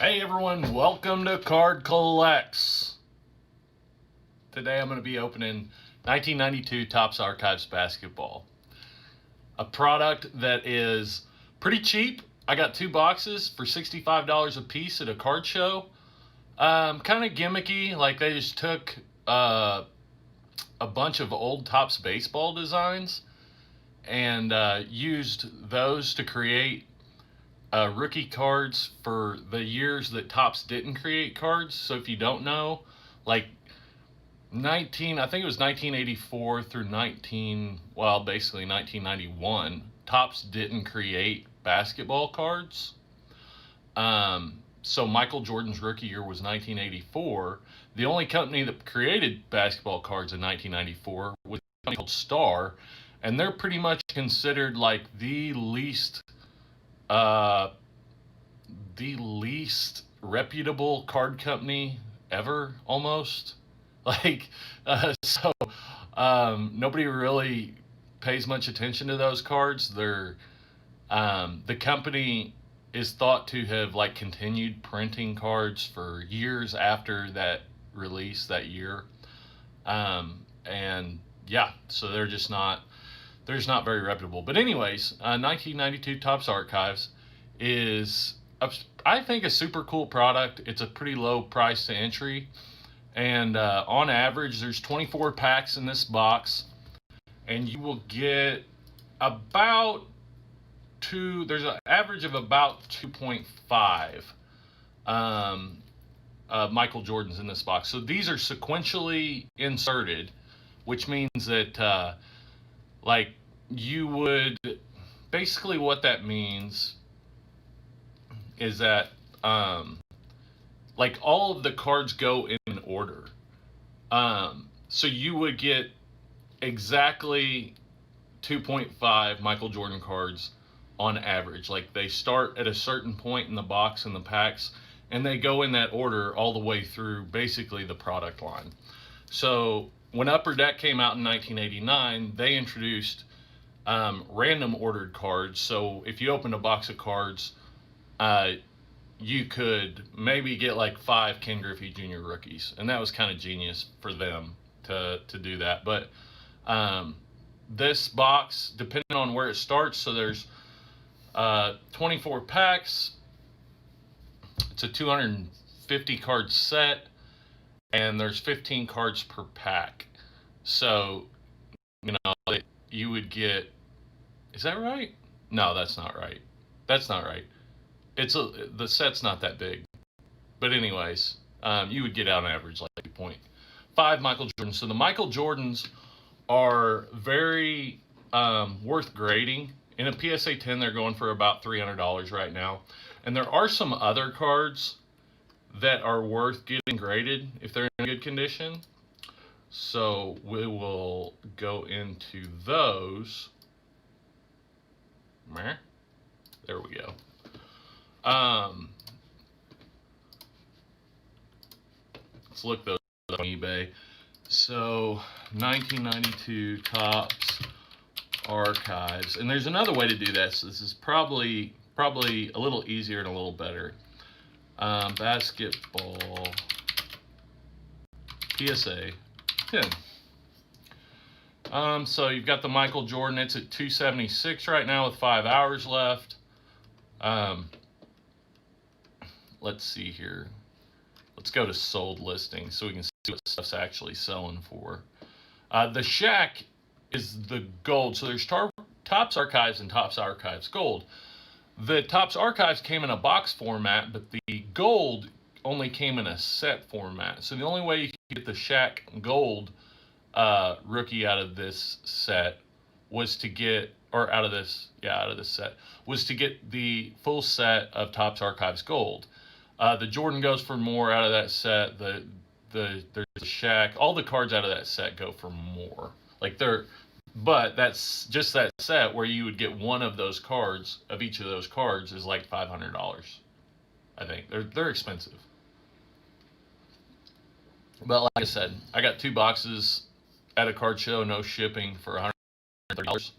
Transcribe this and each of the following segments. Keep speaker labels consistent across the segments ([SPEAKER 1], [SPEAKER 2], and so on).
[SPEAKER 1] Hey everyone, welcome to Card Collex. Today I'm going to be opening 1992 Topps Archives basketball. A product that is pretty cheap. I got two boxes for $65 a piece at a card show. Kind of gimmicky, like they just took a bunch of old Topps baseball designs and used those to create rookie cards for the years that Topps didn't create cards. So if you don't know, like I think it was 1984 through basically 1991, Topps didn't create basketball cards. So Michael Jordan's rookie year was 1984. The only company that created basketball cards in 1994 was a company called Star, and they're pretty much considered like uh, the least reputable card company ever, almost. Like, nobody really pays much attention to those cards. The company is thought to have like continued printing cards for years after that release that year. And yeah, so they're just not very reputable. But anyways, 1992 Topps Archives is I think a super cool product. It's a pretty low price to entry, and on average, there's 24 packs in this box, and you will get about two. There's an average of about 2.5 um, Michael Jordans in this box. So these are sequentially inserted, which means that like you would basically what that means is that like all of the cards go in an order. So you would get exactly 2.5 Michael Jordan cards on average. Like they start at a certain point in the box and the packs, and they go in that order all the way through basically the product line. So when Upper Deck came out in 1989, they introduced random ordered cards. So if you opened a box of cards, uh, you could maybe get like five Ken Griffey Jr. rookies, and that was kind of genius for them to do that. But um, this box, depending on where it starts, so there's 24 packs. It's a 250 card set, and there's 15 cards per pack. So you know you would get. Is that right? No, that's not right. That's not right. The set's not that big. But anyways, you would get out on average like 2.5 Michael Jordans. So the Michael Jordans are very worth grading. In a PSA 10, they're going for about $300 right now. And there are some other cards that are worth getting graded if they're in good condition. So we will go into those. There we go. Um, let's look those up on eBay. So 1992 Topps Archives, and there's another way to do this. This is probably a little easier and a little better. Basketball PSA 10. So you've got the Michael Jordan. It's at 276 right now with 5 hours left. Let's see here. Let's go to sold listings so we can see what stuff's actually selling for. The Shack is the gold. So there's Topps Archives and Topps Archives Gold. The Topps Archives came in a box format, but the gold only came in a set format. So the only way you could get the Shack Gold rookie out of this set was to get, or out of this set, was to get the full set of Topps Archives Gold. The Jordan goes for more out of that set. There's the Shaq. All the cards out of that set go for more. But that's just that set where you would get one of those cards of each of those cards is like $500. I think they're expensive. But like I said, I got two boxes at a card show, no shipping, for $130,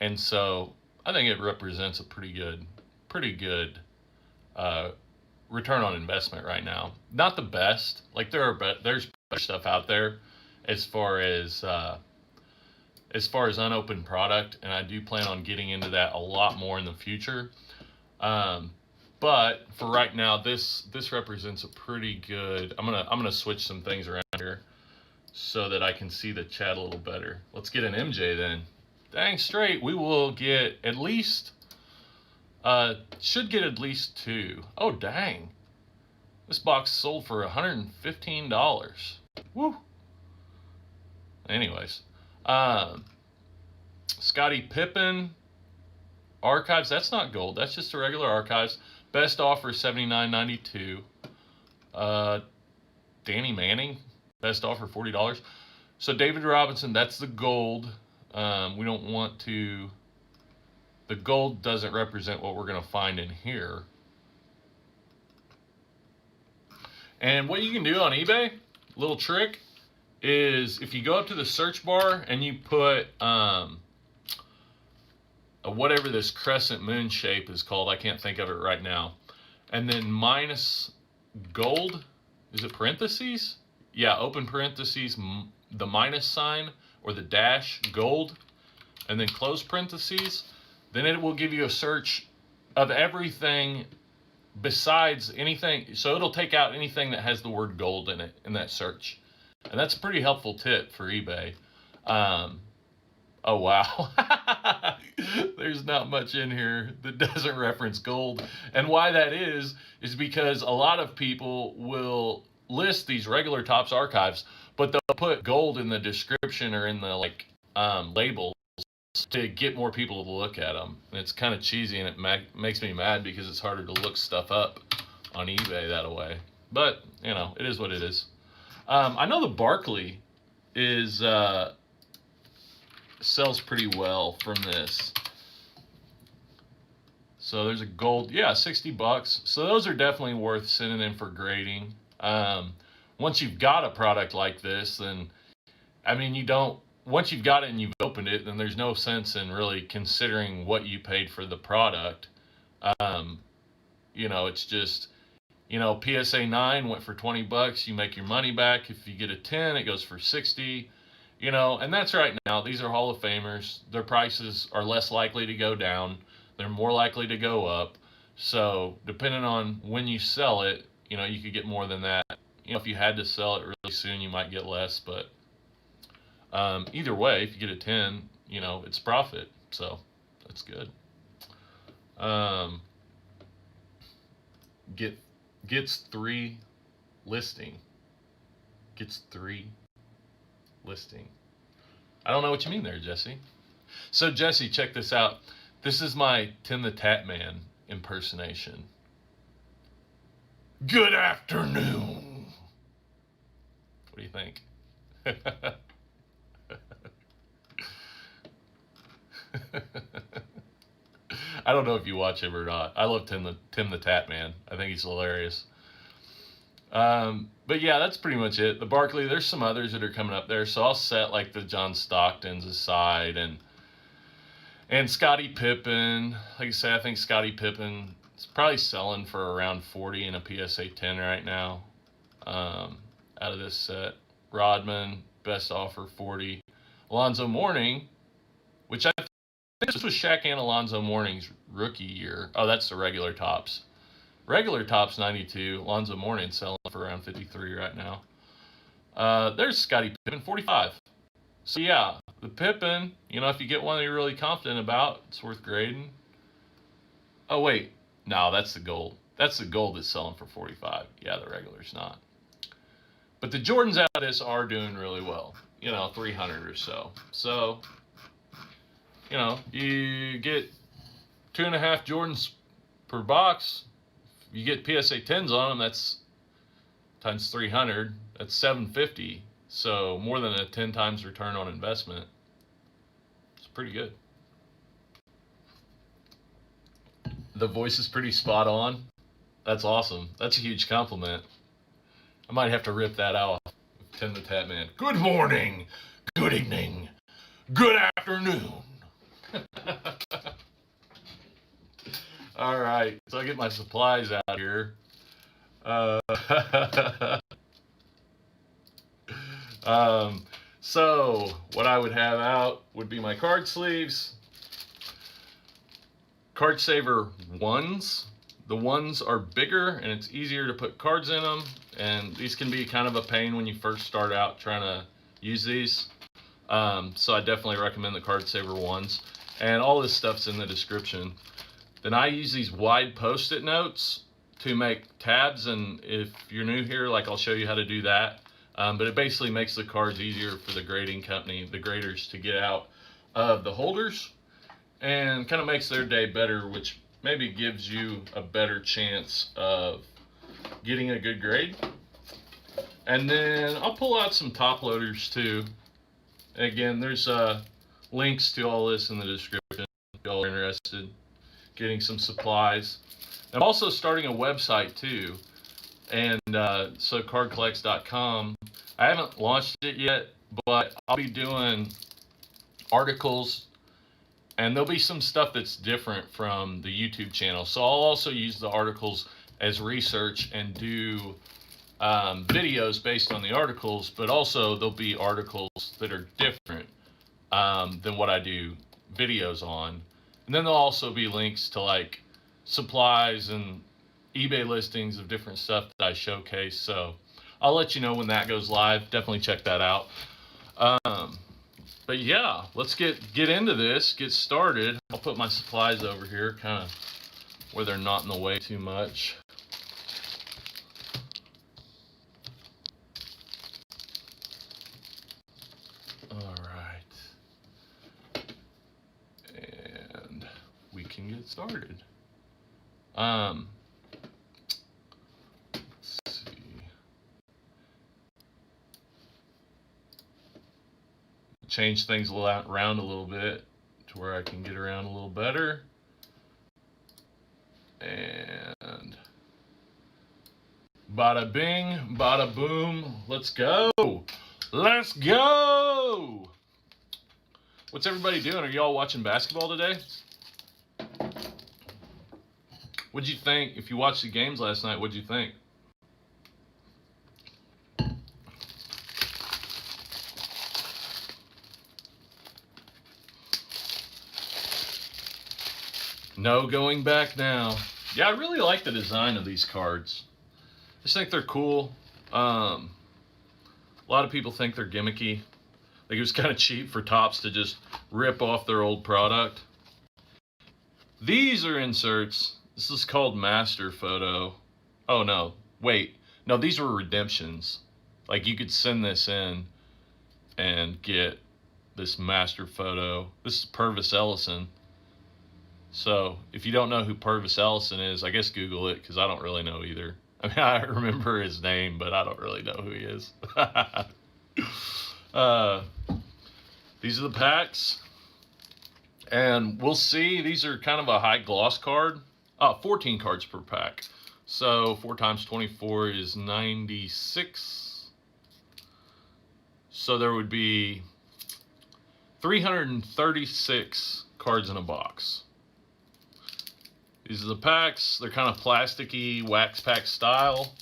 [SPEAKER 1] and so I think it represents a pretty good uh, return on investment right now. Not the best. Like there's better stuff out there as far as unopened product, and I do plan on getting into that a lot more in the future. Um, but for right now, this represents a pretty good. I'm gonna switch some things around here so that I can see the chat a little better. Let's get an MJ then. Dang straight, we will get at least. Should get at least 2. Oh dang, this box sold for $115. Woo. Anyways, Scottie Pippen archives. That's not gold. That's just a regular archives. Best offer $79.92. Danny Manning, best offer $40. So David Robinson, that's the gold. We don't want to. The gold doesn't represent what we're going to find in here. And what you can do on eBay, little trick, is if you go up to the search bar and you put whatever this crescent moon shape is called, I can't think of it right now, and then minus gold, is it parentheses? Yeah, open parentheses, the minus sign or the dash, gold, and then close parentheses. Then it will give you a search of everything besides anything. So it'll take out anything that has the word gold in it in that search. And that's a pretty helpful tip for eBay. Oh, wow. There's not much in here that doesn't reference gold. And why that is because a lot of people will list these regular Topps archives, but they'll put gold in the description or in the label to get more people to look at them. And it's kind of cheesy, and it makes me mad because it's harder to look stuff up on eBay that way. But, you know, it is what it is. I know the Barkley is sells pretty well from this. So there's a gold, yeah, $60. So those are definitely worth sending in for grading. Once you've got a product like this, then, I mean, once you've got it and you've opened it, then there's no sense in really considering what you paid for the product. You know, it's just, you know, PSA 9 went for $20. You make your money back. If you get a 10, it goes for 60. You know, and that's right now. These are Hall of Famers. Their prices are less likely to go down. They're more likely to go up. So depending on when you sell it, you know, you could get more than that. You know, if you had to sell it really soon, you might get less. But either way, if you get a 10, you know, it's profit. So that's good. Gets 3 listing. Gets 3 listing. I don't know what you mean there, Jesse. So Jesse, check this out. This is my Tim the Tap Man impersonation. Good afternoon. What do you think? I don't know if you watch him or not. I love Tim the Tap Man. I think he's hilarious. But yeah, that's pretty much it. The Barkley, there's some others that are coming up there. So I'll set like the John Stocktons aside and Scottie Pippen. Like I say, I think Scottie Pippen is probably selling for around 40 in a PSA 10 right now. Out of this set. Rodman, best offer 40. Alonzo Mourning, which I think this was Shaq and Alonzo Mourning's rookie year. Oh, that's the regular Topps. Regular Topps 92. Alonzo Mourning selling for around 53 right now. There's Scottie Pippen 45. So yeah, the Pippen, you know, if you get one that you're really confident about, it's worth grading. Oh wait, no, that's the gold. That's the gold that's selling for 45. Yeah, the regular's not. But the Jordans out of this are doing really well. You know, 300 or so. So, you know, you get 2.5 Jordans per box. You get PSA 10s on them, that's times 300, that's 750. So more than a 10 times return on investment. It's pretty good. The voice is pretty spot on. That's awesome. That's a huge compliment. I might have to rip that out. Tim the Tap Man. Good morning, good evening, good afternoon. All right, so I get my supplies out here. Uh, so what I would have out would be my card sleeves, card saver ones. The ones are bigger and it's easier to put cards in them, and these can be kind of a pain when you first start out trying to use these. So I definitely recommend the card saver ones, and all this stuff's in the description. Then I use these wide post-it notes to make tabs, and if you're new here, like I'll show you how to do that. But it basically makes the cards easier for the grading company, the graders, to get out of the holders, and kind of makes their day better, which maybe gives you a better chance of getting a good grade. And then I'll pull out some top loaders too. Again, there's links to all this in the description if y'all are interested. Getting some supplies. I'm also starting a website too, and so cardcollex.com. I haven't launched it yet, but I'll be doing articles, and there'll be some stuff that's different from the YouTube channel. So I'll also use the articles as research and do videos based on the articles, but also there'll be articles that are different than what I do videos on. And then there'll also be links to like supplies and eBay listings of different stuff that I showcase. So I'll let you know when that goes live. Definitely check that out. But yeah, let's get into this, get started. I'll put my supplies over here, kind of where they're not in the way too much. All right. And we can get started. Let's see. Change things around a little bit to where I can get around a little better. And bada bing, bada boom. Let's go. Let's go. What's everybody doing? Are y'all watching basketball today? What'd you think? If you watched the games last night, what'd you think? No going back now. Yeah, I really like the design of these cards. I just think they're cool. A lot of people think they're gimmicky. Like it was kind of cheap for Topps to just rip off their old product. These are inserts. This is called Master Photo. Oh no, wait. No, these were redemptions. Like you could send this in and get this Master Photo. This is Purvis Ellison. So if you don't know who Purvis Ellison is, I guess Google it, because I don't really know either. I mean, I remember his name, but I don't really know who he is. These are the packs. And we'll see. These are kind of a high gloss card. 14 cards per pack. So 4 times 24 is 96. So there would be 336 cards in a box. These are the packs. They're kind of plasticky, wax pack style.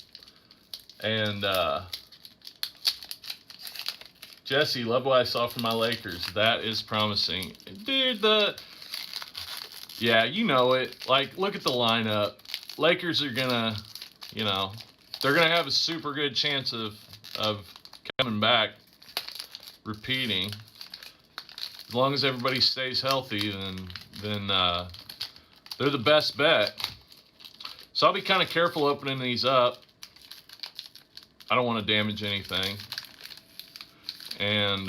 [SPEAKER 1] And Jesse, love what I saw from my Lakers. That is promising. Dude, yeah, you know it. Like, look at the lineup. Lakers are gonna, they're gonna have a super good chance of coming back, repeating. As long as everybody stays healthy, then they're the best bet. So I'll be kind of careful opening these up. I don't want to damage anything. And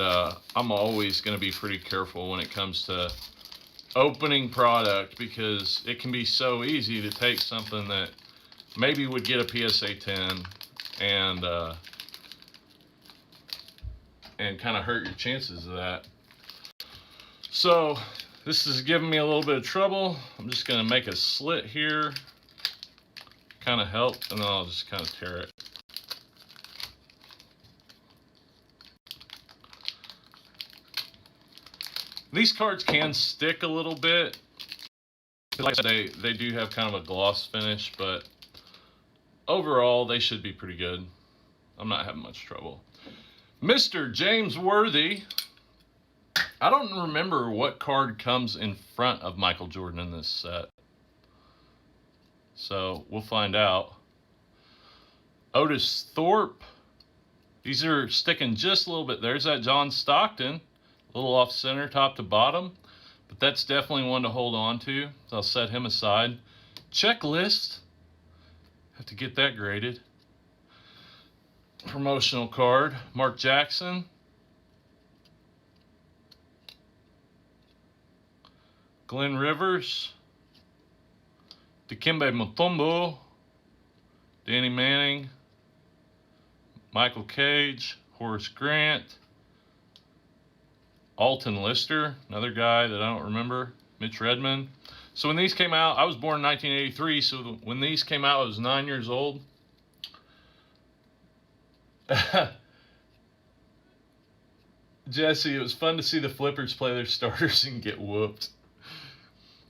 [SPEAKER 1] I'm always going to be pretty careful when it comes to opening product, because it can be so easy to take something that maybe would get a PSA 10 and kind of hurt your chances of that. So this is giving me a little bit of trouble. I'm just going to make a slit here, kind of help, and then I'll just kind of tear it. These cards can stick a little bit. Like I said, they do have kind of a gloss finish, but overall, they should be pretty good. I'm not having much trouble. Mr. James Worthy. I don't remember what card comes in front of Michael Jordan in this set. So we'll find out. Otis Thorpe. These are sticking just a little bit. There's that John Stockton. A little off center, top to bottom. But that's definitely one to hold on to. So I'll set him aside. Checklist. Have to get that graded. Promotional card. Mark Jackson. Glenn Rivers. Dikembe Mutombo. Danny Manning. Michael Cage. Horace Grant. Alton Lister, another guy that I don't remember. Mitch Redmond. So when these came out, I was born in 1983, so when these came out, I was 9 years old. Jesse, it was fun to see the Flippers play their starters and get whooped.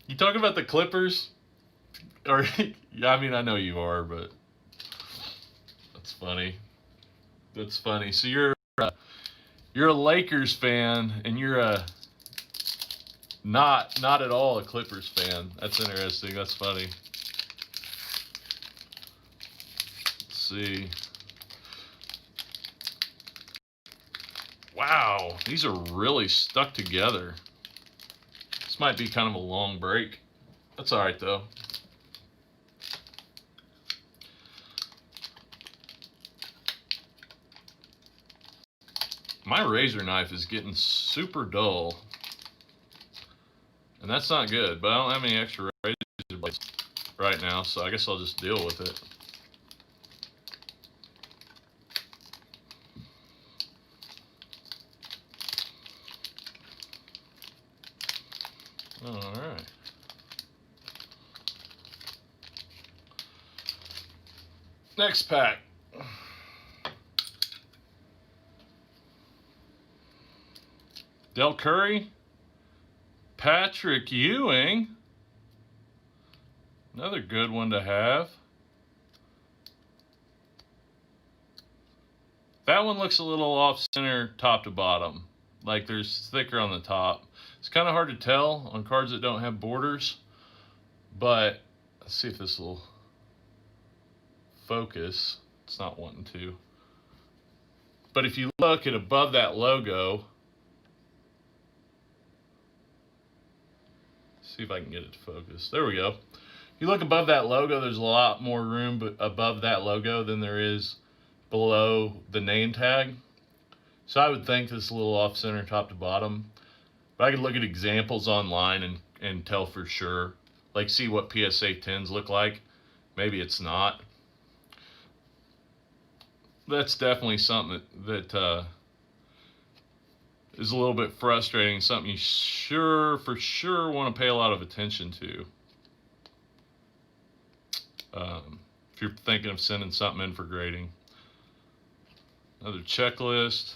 [SPEAKER 1] You talking about the Clippers? Or, I mean, I know you are, but that's funny. That's funny. So you're a Lakers fan, and you're not at all a Clippers fan. That's interesting. That's funny. Let's see. Wow, these are really stuck together. This might be kind of a long break. That's all right, though. My razor knife is getting super dull. And that's not good, but I don't have any extra razor blades right now, so I guess I'll just deal with it. Alright. Next pack. Del Curry, Patrick Ewing, another good one to have. That one looks a little off center top to bottom, like there's thicker on the top. It's kind of hard to tell on cards that don't have borders, but let's see if this will focus. It's not wanting to. But if you look at above that logo, see if I can get it to focus. There we go. If you look above that logo, there's a lot more room above that logo than there is below the name tag. So I would think this is a little off center top to bottom. But I could look at examples online and tell for sure. Like see what PSA 10s look like. Maybe it's not. That's definitely something that is a little bit frustrating, something you for sure want to pay a lot of attention to. If you're thinking of sending something in for grading. Another checklist.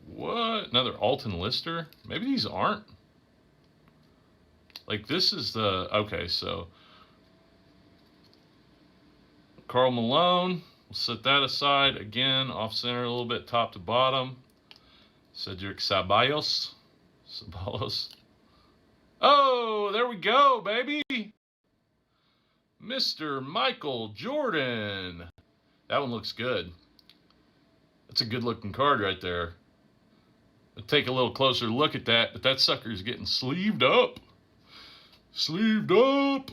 [SPEAKER 1] What? Another Alton Lister? Maybe these aren't. Like this is the, okay, so Karl Malone, we'll set that aside. Again, off center a little bit top to bottom. Cedric Ceballos. Oh, there we go, baby. Mr. Michael Jordan. That one looks good. That's a good looking card right there. I'll take a little closer look at that, but that sucker is getting sleeved up. Sleeved up.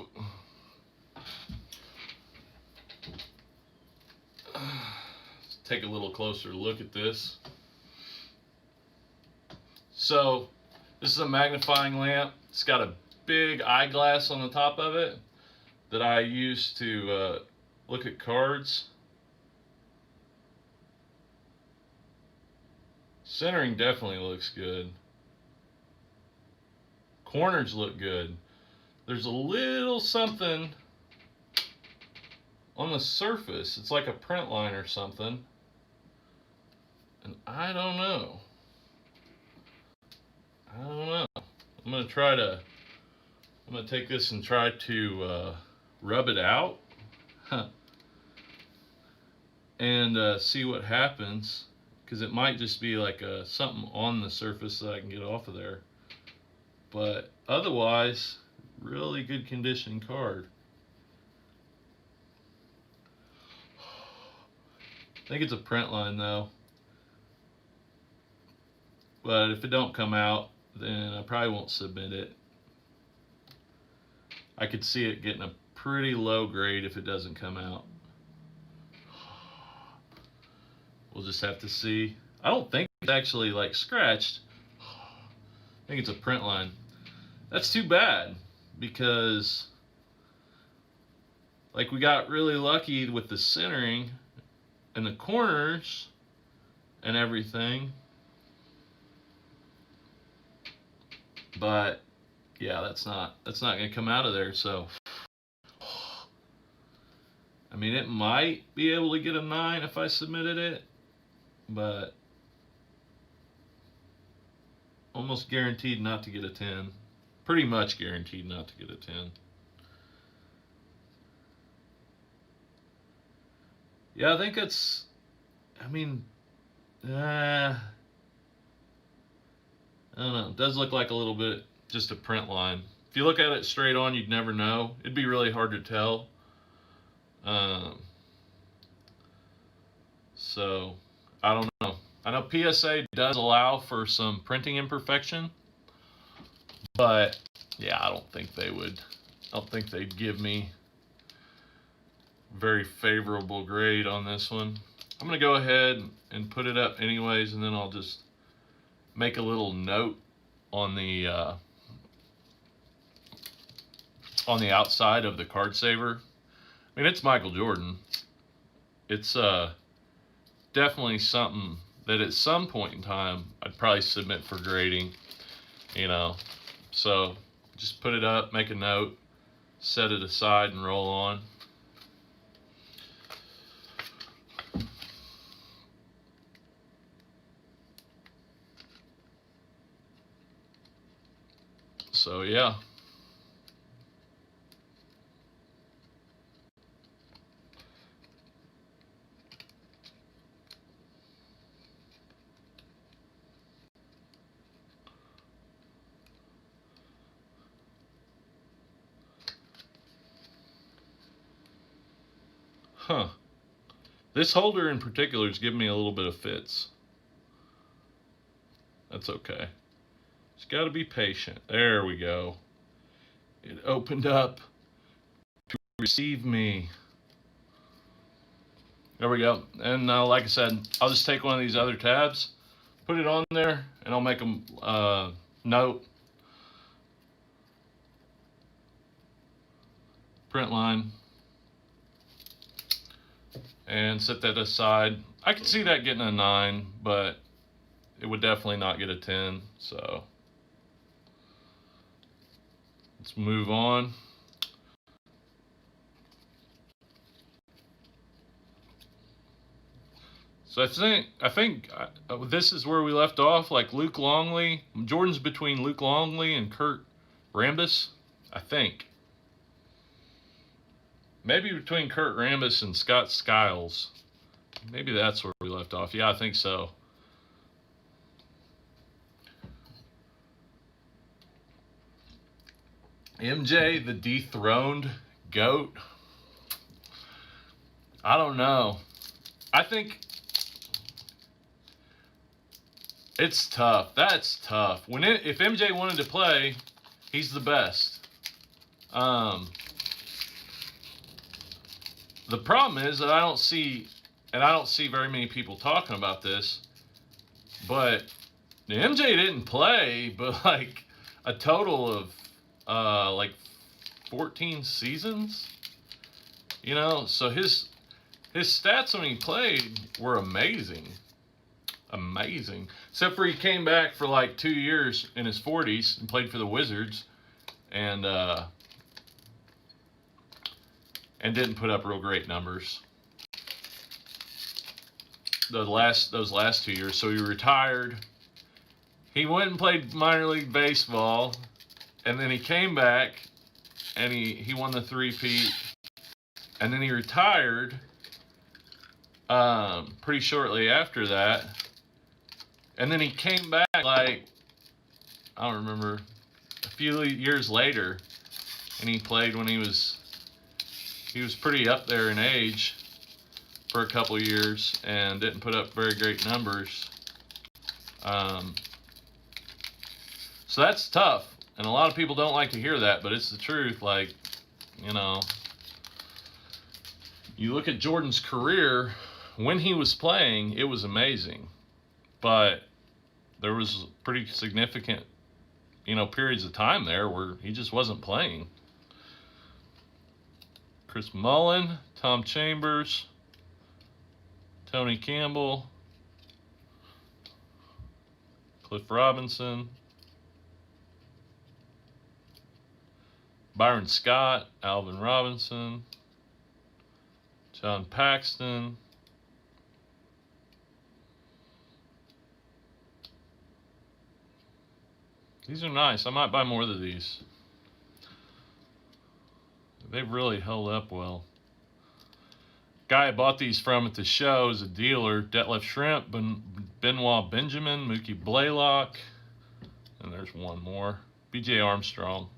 [SPEAKER 1] Let's take a little closer look at this. So, this is a magnifying lamp. It's got a big eyeglass on the top of it that I use to look at cards. Centering definitely looks good. Corners look good. There's a little something on the surface. It's like a print line or something. And I don't know. I'm going to take this and try to rub it out. and see what happens, because it might just be like something on the surface that I can get off of there. But otherwise, really good condition card. I think it's a print line though. But if it don't come out, then I probably won't submit it. I could see it getting a pretty low grade if it doesn't come out. We'll just have to see. I don't think it's actually like scratched. I think it's a print line. That's too bad, because like we got really lucky with the centering and the corners and everything. But yeah, that's not going to come out of there. So I mean, it might be able to get a 9 if I submitted it, but almost guaranteed not to get a 10. Pretty much guaranteed not to get a 10. Yeah, I think it's, I mean, I don't know. It does look like a little bit just a print line. If you look at it straight on, you'd never know. It'd be really hard to tell. So, I don't know. I know PSA does allow for some printing imperfection, but yeah, I don't think they would. I don't think they'd give me very favorable grade on this one. I'm gonna go ahead and put it up anyways, and then I'll just make a little note on the outside of the card saver. I mean, it's Michael Jordan. It's definitely something that at some point in time I'd probably submit for grading, you know. So just put it up, make a note, set it aside, and roll on. So yeah. Huh. This holder in particular is giving me a little bit of fits. That's okay. Just got to be patient. There we go. It opened up to receive me. There we go. And like I said, I'll just take one of these other tabs, put it on there, and I'll make a note. Print line. And set that aside. I could see that getting a 9, but it would definitely not get a 10. So let's move on. So I think this is where we left off. Like Luke Longley, Jordan's between Luke Longley and Kurt Rambis, I think. Maybe between Kurt Rambis and Scott Skiles. Maybe that's where we left off. Yeah, I think so. MJ, the dethroned GOAT. I don't know. I think it's tough. That's tough. If MJ wanted to play, he's the best. The problem is that I don't see very many people talking about this, but MJ didn't play, but like a total of like 14 seasons, you know. So his stats when he played were amazing, except for he came back for like 2 years in his 40s and played for the Wizards, and didn't put up real great numbers those last 2 years. So he retired. He went and played minor league baseball, and then he came back and he won the three-peat, and then he retired, pretty shortly after that. And then he came back like, I don't remember, a few years later, and he played when he was pretty up there in age for a couple years and didn't put up very great numbers. So that's tough, and a lot of people don't like to hear that, but it's the truth. Like, you know, you look at Jordan's career, when he was playing, it was amazing, but there was pretty significant, periods of time there where he just wasn't playing. Chris Mullin, Tom Chambers, Tony Campbell, Cliff Robinson, Byron Scott, Alvin Robinson, John Paxton, these are nice. I might buy more of these. They've really held up well. Guy I bought these from at the show is a dealer. Detlef Shrimp, Benoit Benjamin, Mookie Blaylock, and there's one more. B.J. Armstrong.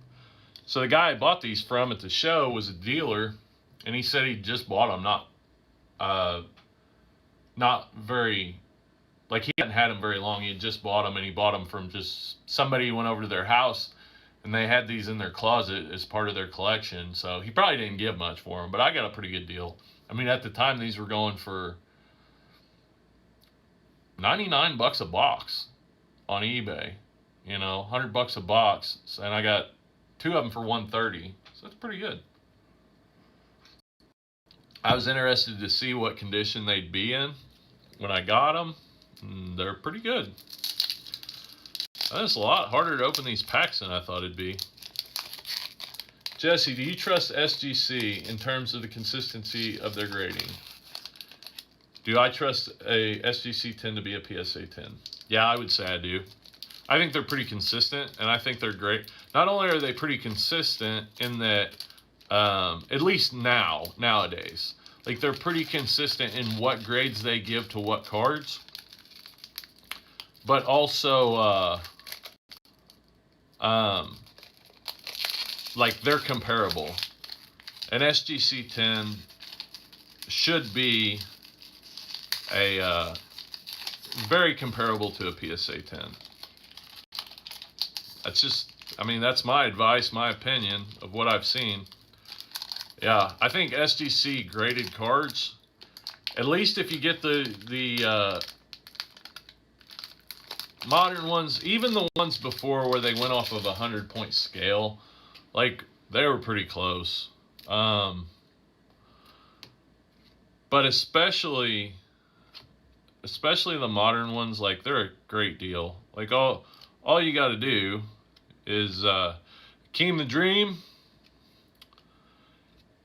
[SPEAKER 1] So the guy I bought these from at the show was a dealer, and he said he just bought them. Not very, like he hadn't had them very long. He had just bought them, and he bought them from just somebody who went over to their house, and they had these in their closet as part of their collection. So he probably didn't give much for them, but I got a pretty good deal. I mean, at the time, these were going for $99 a box on eBay. $100 a box, and I got two of them for $130, so that's pretty good. I was interested to see what condition they'd be in when I got them. They're pretty good. It's a lot harder to open these packs than I thought it'd be. Jesse, do you trust SGC in terms of the consistency of their grading? Do I trust a SGC 10 to be a PSA 10? Yeah, I would say I do. I think they're pretty consistent, and I think they're great. Not only are they pretty consistent in that, at least nowadays, like they're pretty consistent in what grades they give to what cards, but also, like they're comparable. An SGC 10 should be a very comparable to a PSA 10. That's just, that's my advice, my opinion of what I've seen. Yeah, I think SGC graded cards, at least if you get the modern ones, even the ones before where they went off of a 100-point scale, like they were pretty close. But especially the modern ones, like they're a great deal. Like all you got to do is Keem the Dream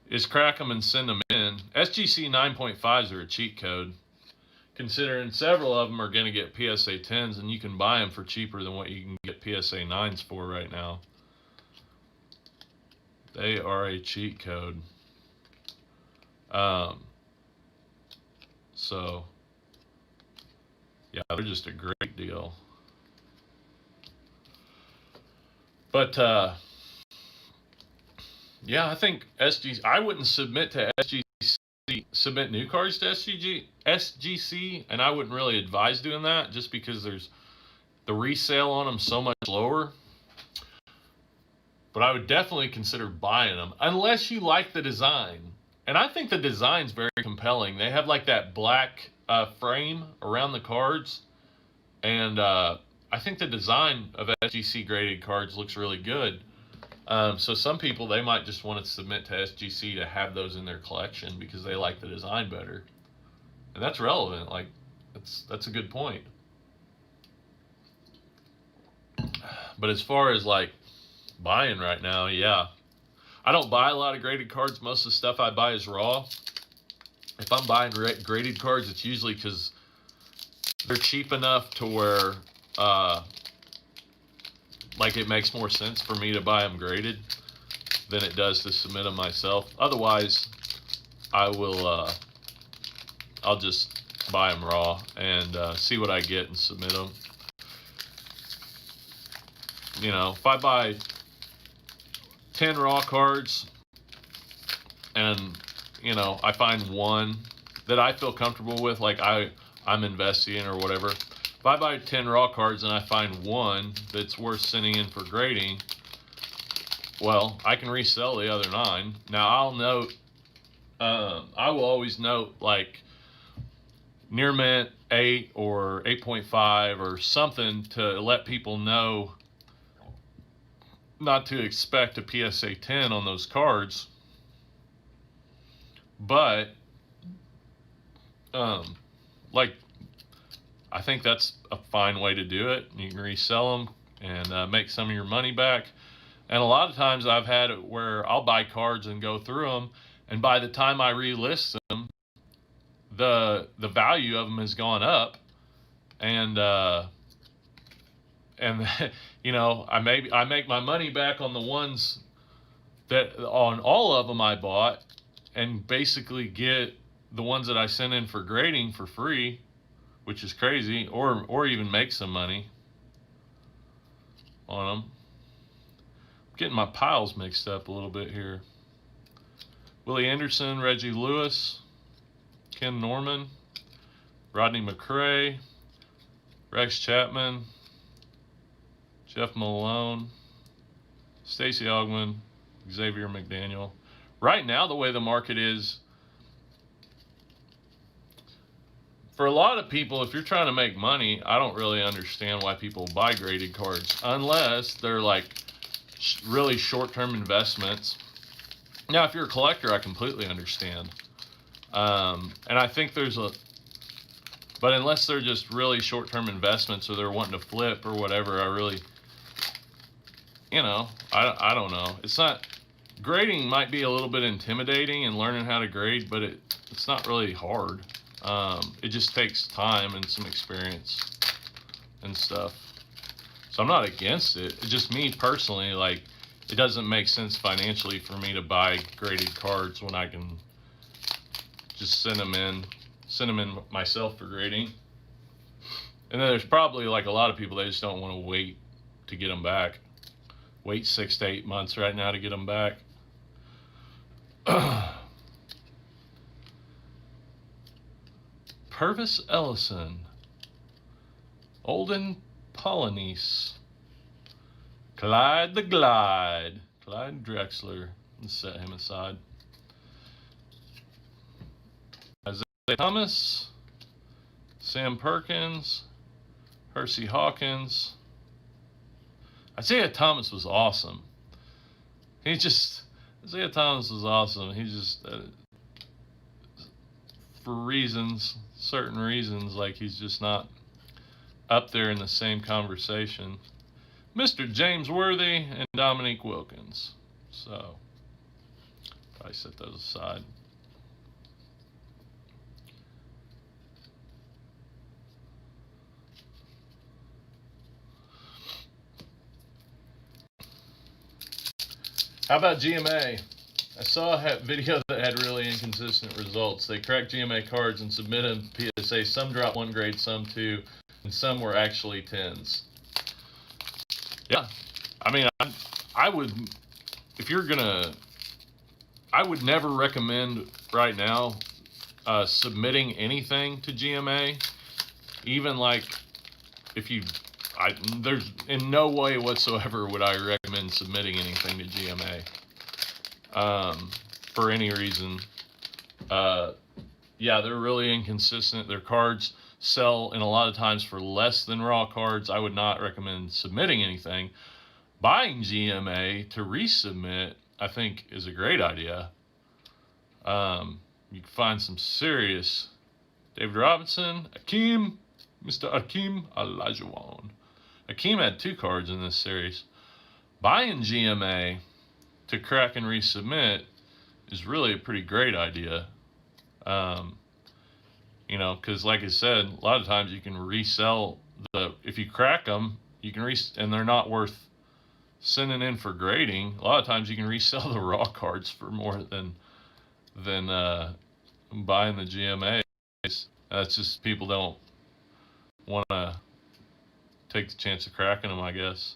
[SPEAKER 1] is crack them and send them in. SGC 9.5s are a cheat code, considering several of them are going to get PSA 10s, and you can buy them for cheaper than what you can get PSA 9s for right now. They are a cheat code. So, yeah, they're just a great deal. But, yeah, I think I wouldn't submit to submit new cards to SGC, and I wouldn't really advise doing that just because there's the resale on them so much lower. But I would definitely consider buying them unless you like the design. And I think the design's very compelling. They have like that black frame around the cards, and I think the design of SGC graded cards looks really good. So some people, they might just want to submit to SGC to have those in their collection because they like the design better. And that's relevant. Like, that's a good point. But as far as like buying right now, yeah. I don't buy a lot of graded cards. Most of the stuff I buy is raw. If I'm buying graded cards, it's usually because they're cheap enough to where like it makes more sense for me to buy them graded than it does to submit them myself. Otherwise, I will I'll just buy them raw and see what I get and submit them. You know, if I buy 10 raw cards and, you know, I find one that I feel comfortable with, like I'm investing in or whatever. If I buy 10 raw cards and I find one that's worth sending in for grading, well, I can resell the other 9. Now I'll note, I will always note like near mint 8 or 8.5 or something to let people know not to expect a PSA 10 on those cards. But like, I think that's a fine way to do it. You can resell them and make some of your money back. And a lot of times I've had it where I'll buy cards and go through them, and by the time I relist them, the value of them has gone up, and you know, I make my money back on the ones that on all of them I bought, and basically get the ones that I sent in for grading for free, which is crazy, or even make some money on them. Getting my piles mixed up a little bit here. Willie Anderson, Reggie Lewis, Ken Norman, Rodney McRae, Rex Chapman, Jeff Malone, Stacey Augmon, Xavier McDaniel. Right now, the way the market is, for a lot of people, if you're trying to make money, I don't really understand why people buy graded cards unless they're like really short-term investments. Now, if you're a collector, I completely understand. And I think but unless they're just really short-term investments or they're wanting to flip or whatever, I really, you know, I don't know. It's not, grading might be a little bit intimidating and learning how to grade, but it's not really hard. It just takes time and some experience and stuff. So I'm not against it. It's just me personally, like, it doesn't make sense financially for me to buy graded cards when I can just send them in myself for grading. And then there's probably like a lot of people, they just don't want to wait to get them back. Wait 6 to 8 months right now to get them back. Purvis Ellison, Olden Polynice, Clyde the Glide, Clyde Drexler. Let's set him aside. Isaiah Thomas, Sam Perkins, Hersey Hawkins. Isaiah Thomas was awesome. Isaiah Thomas was awesome. He just, for certain reasons, like he's just not up there in the same conversation. Mr. James Worthy and Dominique Wilkins. So, probably set those aside. How about GMA? I saw a video that had really inconsistent results. They cracked GMA cards and submitted PSA. Some dropped 1 grade, some 2, and some were actually 10s. Yeah, I mean, I would, if you're gonna, I would never recommend right now submitting anything to GMA. Even like, there's in no way whatsoever would I recommend submitting anything to GMA for any reason. Yeah, they're really inconsistent. Their cards sell in a lot of times for less than raw cards. I would not recommend submitting anything. Buying GMA to resubmit, I think, is a great idea. You can find some serious David Robinson, Akeem, Mr. Akeem Olajuwon. Akeem had 2 cards in this series. Buying GMA to crack and resubmit is really a pretty great idea. You know, because like I said, a lot of times you can resell if you crack them, you can and they're not worth sending in for grading. A lot of times you can resell the raw cards for more than buying the GMAs. That's just people don't want to take the chance of cracking them, I guess.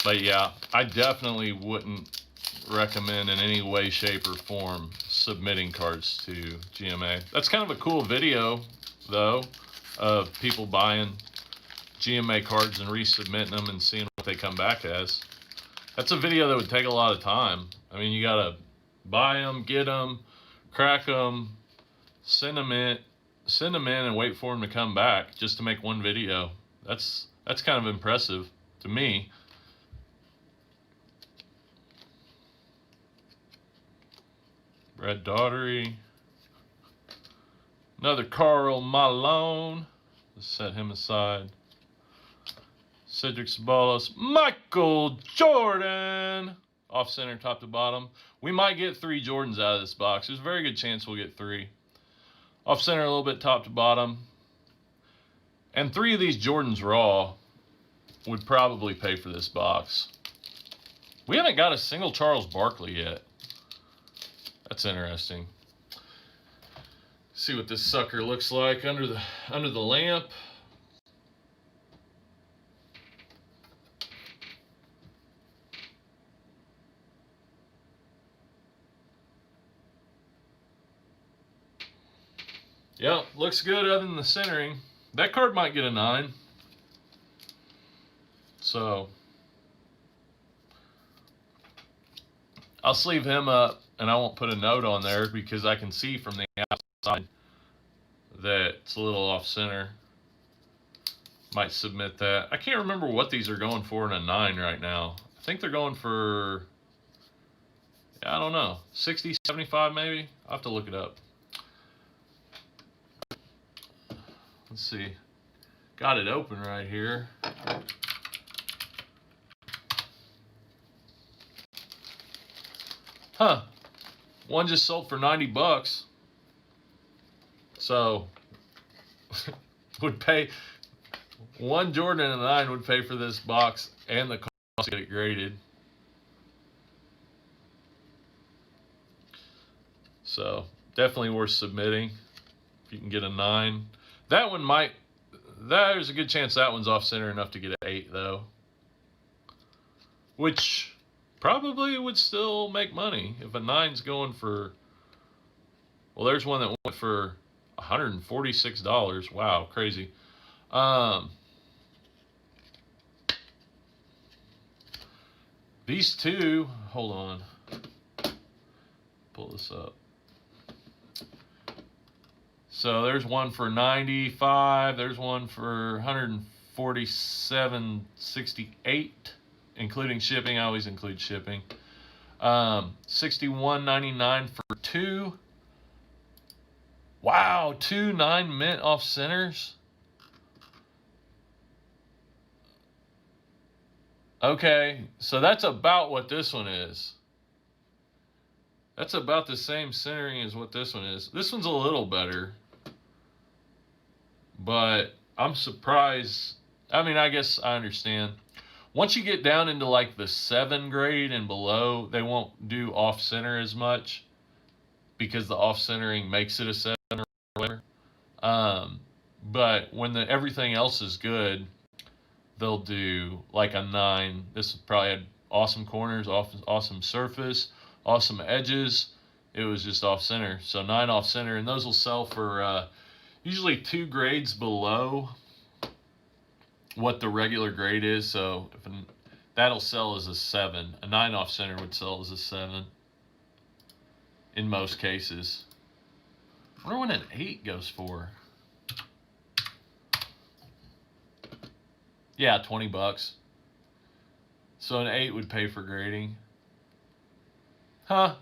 [SPEAKER 1] But yeah, I definitely wouldn't recommend in any way, shape, or form submitting cards to GMA. That's kind of a cool video, though, of people buying GMA cards and resubmitting them and seeing what they come back as. That's a video that would take a lot of time. I mean, you gotta buy them, get them, crack them, send them in, and wait for them to come back just to make one video. That's kind of impressive to me. Brad Daugherty. Another Carl Malone. Let's set him aside. Cedric Ceballos. Michael Jordan. Off center, top to bottom. We might get 3 Jordans out of this box. There's a very good chance we'll get 3. Off center a little bit, top to bottom. And 3 of these Jordans raw would probably pay for this box. We haven't got a single Charles Barkley yet. That's interesting. See what this sucker looks like under the lamp. Yep, looks good other than the centering. That card might get a 9. So I'll sleeve him up, and I won't put a note on there because I can see from the outside that it's a little off center. Might submit that. I can't remember what these are going for in a 9 right now. I think they're going for, I don't know, 60, 75 maybe? I'll have to look it up. Let's see. Got it open right here. Huh. One just sold for 90 bucks. So would pay, one Jordan and a 9 would pay for this box and the cost to get it graded. So definitely worth submitting if you can get a 9. That one might, there's a good chance that one's off center enough to get an 8 though, which probably would still make money if a 9's going for, well, there's one that went for $146. Wow, crazy. These two, hold on, pull this up. So there's one for 95, there's one for 147.68, including shipping. I always include shipping. 61.99 for 2. Wow, 2 9 mint off centers. Okay, so that's about what this one is. That's about the same centering as what this one is. This one's a little better, but I'm surprised. I mean, I guess I understand. Once you get down into like the 7 grade and below, they won't do off center as much because the off centering makes it a 7 or whatever. But when everything else is good, they'll do like a 9. This probably had awesome corners, awesome surface, awesome edges. It was just off center. So 9 off center, and those will sell for usually 2 grades below what the regular grade is. So that'll sell as a 7. A 9 off center would sell as a 7 in most cases. I wonder what an 8 goes for. Yeah, 20 bucks. So an 8 would pay for grading. Huh.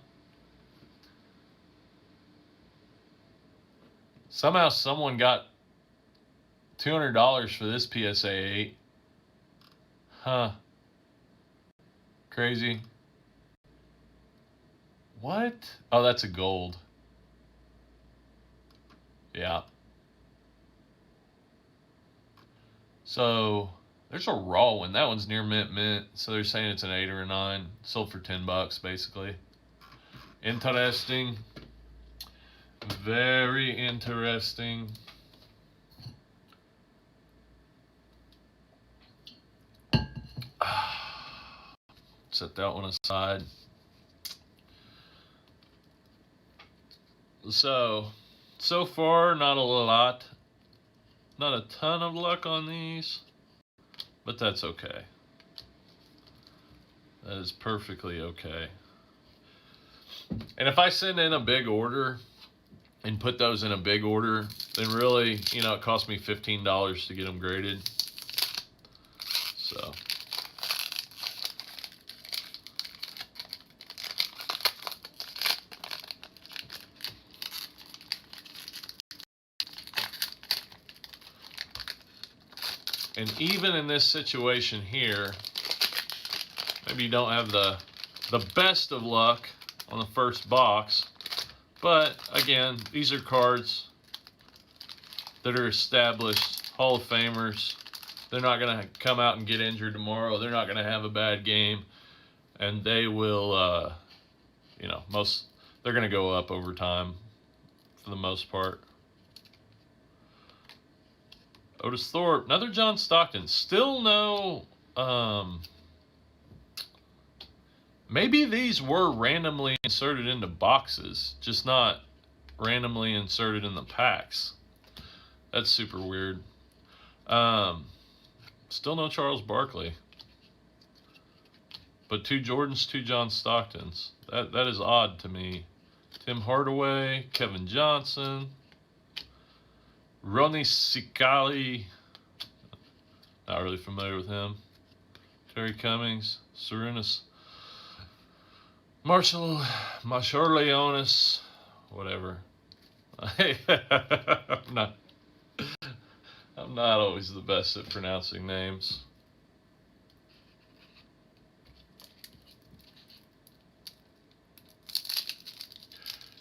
[SPEAKER 1] Somehow someone got $200 for this PSA 8. Huh. Crazy. What? Oh, that's a gold. Yeah. So there's a raw one. That one's near mint. So they're saying it's an 8 or a 9. Sold for $10 basically. Interesting. Very interesting. Set that one aside. So far, not a lot. Not a ton of luck on these, but that's okay. That is perfectly okay. And if I send in a big order and put those in a big order, then really, it cost me $15 to get them graded. So. And even in this situation here, maybe you don't have the best of luck on the first box, but again, these are cards that are established Hall of Famers. They're not going to come out and get injured tomorrow. They're not going to have a bad game, and they will, they're going to go up over time for the most part. Otis Thorpe, another John Stockton. Still no, maybe these were randomly inserted into boxes, just not randomly inserted in the packs. That's super weird. Still no Charles Barkley. But 2 Jordans, 2 John Stocktons. That is odd to me. Tim Hardaway, Kevin Johnson, Ronnie Sicali. Not really familiar with him. Terry Cummings, Sarunas, Marshall Leonis, whatever. I'm not always the best at pronouncing names.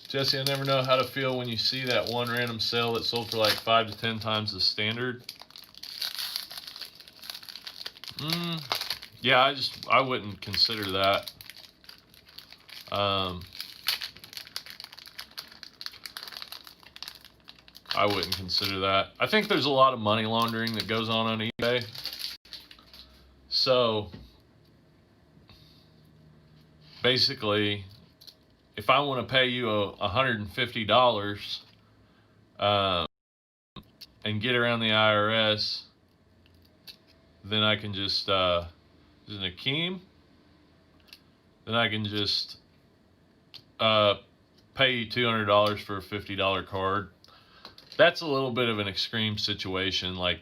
[SPEAKER 1] Jesse, I never know how to feel when you see that one random sale that sold for like 5 to 10 times the standard. Yeah, I wouldn't consider that. I wouldn't consider that. I think there's a lot of money laundering that goes on eBay. So basically, if I want to pay you $150 and get around the IRS, then I can just, is it Akeem? Then I can just pay you $200 for a $50 card. That's a little bit of an extreme situation. Like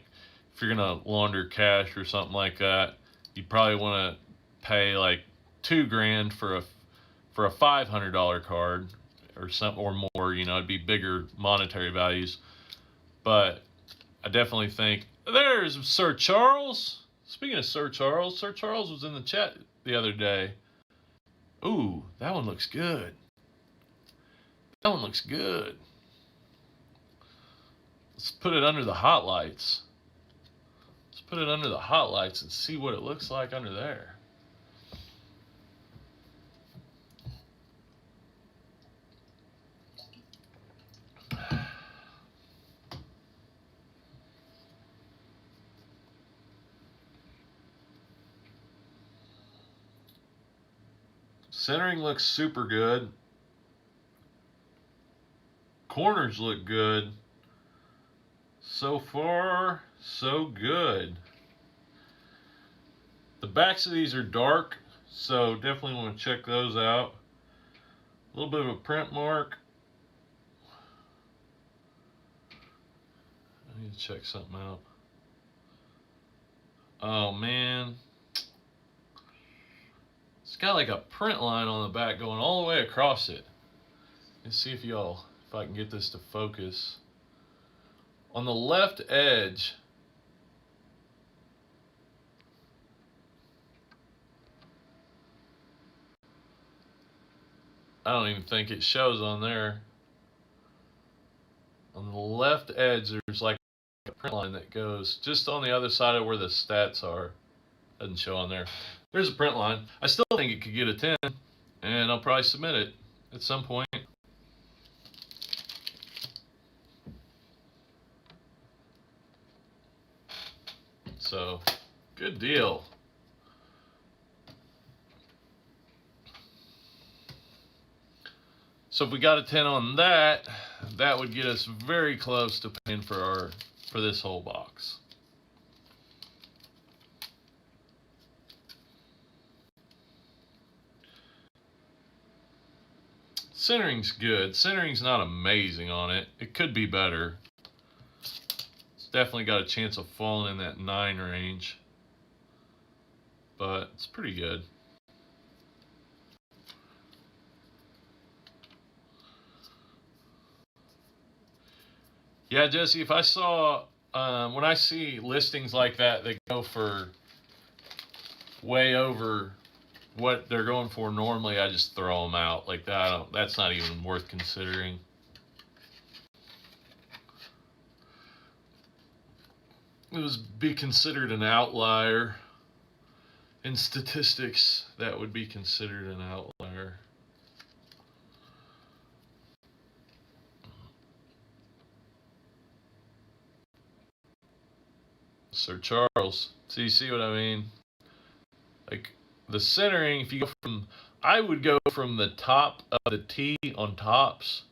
[SPEAKER 1] if you're gonna launder cash or something like that, you probably want to pay like $2,000 for a $500 card or something or more. It'd be bigger monetary values. But I definitely think there's Sir Charles. Speaking of Sir Charles was in the chat the other day. Ooh, that one looks good. That one looks good. Let's put it under the hot lights. Let's put it under the hot lights and see what it looks like under there. Centering looks super good. Corners look good. So far, so good. The backs of these are dark, so definitely want to check those out. A little bit of a print mark. I need to check something out. Oh man. It's got like a print line on the back going all the way across it. Let's see if I can get this to focus. On the left edge, I don't even think it shows on there. On the left edge, there's like a print line that goes just on the other side of where the stats are. Doesn't show on there. There's a print line. I still think it could get a 10, and I'll probably submit it at some point. So, good deal. So if we got a 10 on that, that would get us very close to paying for this whole box. Centering's good. Centering's not amazing on it. It could be better. It's definitely got a chance of falling in that 9 range, but it's pretty good. Yeah, Jesse, if I saw, when I see listings like that that go for way over what they're going for normally, I just throw them out. Like that, that's not even worth considering. It would be considered an outlier. In statistics, that would be considered an outlier. Sir Charles. So you see what I mean? Like the centering, if you go from, I would go from the top of the T on tops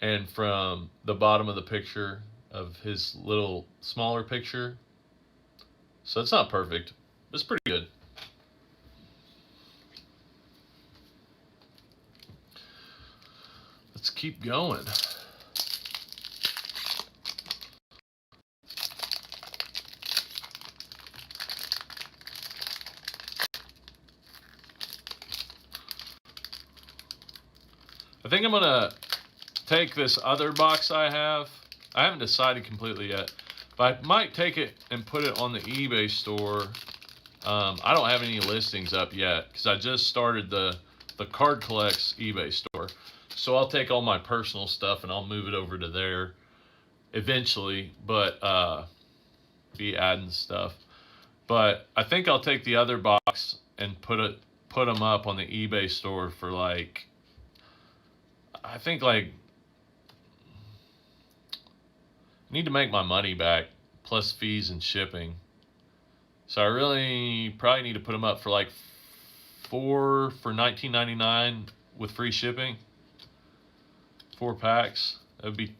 [SPEAKER 1] and from the bottom of the picture of his little smaller picture. So it's not perfect. It's pretty good. Let's keep going. I think I'm going to take this other box I have. I haven't decided completely yet, but I might take it and put it on the eBay store. I don't have any listings up yet because I just started the Collex eBay store. So I'll take all my personal stuff and I'll move it over to there eventually, but be adding stuff. But I think I'll take the other box and put them up on the eBay store for like, I think like, I need to make my money back plus fees and shipping. So I really probably need to put them up for like 4 for $19.99 with free shipping. 4 packs. That would be,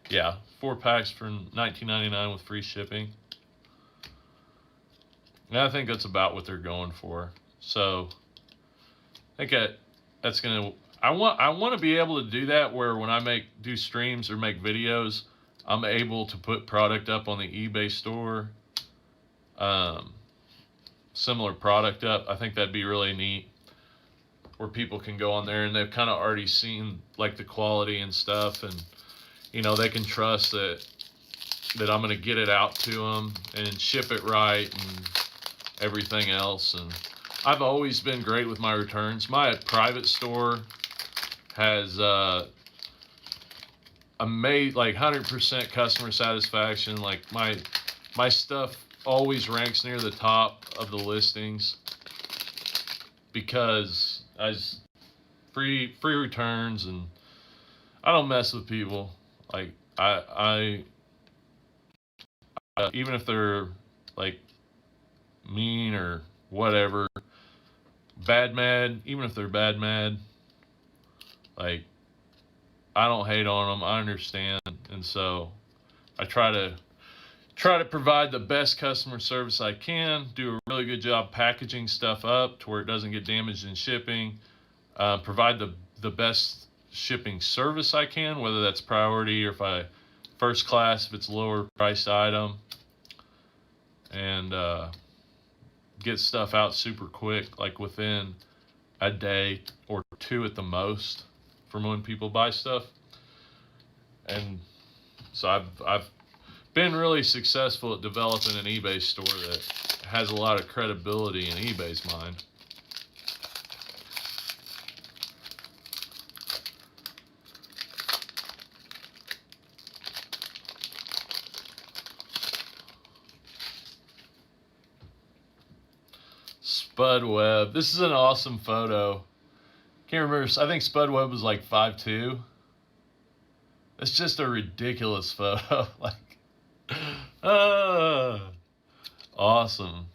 [SPEAKER 1] yeah, 4 packs for $19.99 with free shipping. And I think that's about what they're going for. So I think that's gonna. I want to be able to do that where when I do streams or make videos, I'm able to put product up on the eBay store. Similar product up. I think that'd be really neat, where people can go on there and they've kind of already seen like the quality and stuff, and you know they can trust that I'm going to get it out to them and ship it right and everything else. And I've always been great with my returns. My private store has like 100% customer satisfaction. Like my stuff always ranks near the top of the listings because free returns, and I don't mess with people. Like I even if they're like mean or whatever, bad mad, even if they're bad mad, like I don't hate on them. I understand, and so I try to provide the best customer service I can, do a really good job packaging stuff up to where it doesn't get damaged in shipping, provide the best shipping service I can, whether that's priority or if first class if it's a lower priced item, and get stuff out super quick, like within a day or 2 at the most from when people buy stuff. And so I've been really successful at developing an eBay store that has a lot of credibility in eBay's mind. Spud Webb. This is an awesome photo. Can't remember. I think Spud Webb was like 5'2". It's just a ridiculous photo. Like, awesome.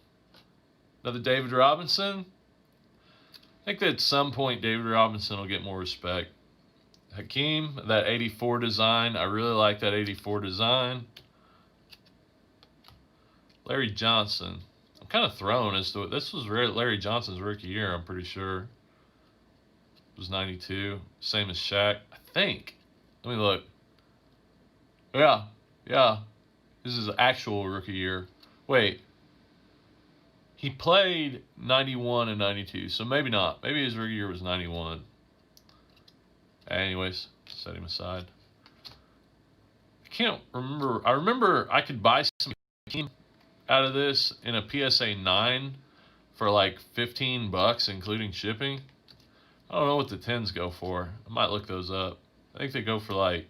[SPEAKER 1] Another David Robinson. I think that at some point David Robinson will get more respect. Hakeem, that 84 design. I really like that 84 design. Larry Johnson. I'm kind of thrown as to this was Larry Johnson's rookie year, I'm pretty sure. It was 92. Same as Shaq, I think. Let me look. Yeah. This is actual rookie year. Wait. He played 91 and 92, so maybe not. Maybe his rookie year was 91. Anyways, set him aside. I can't remember. I remember I could buy some out of this in a PSA 9 for like $15, including shipping. I don't know what the 10s go for. I might look those up. I think they go for like,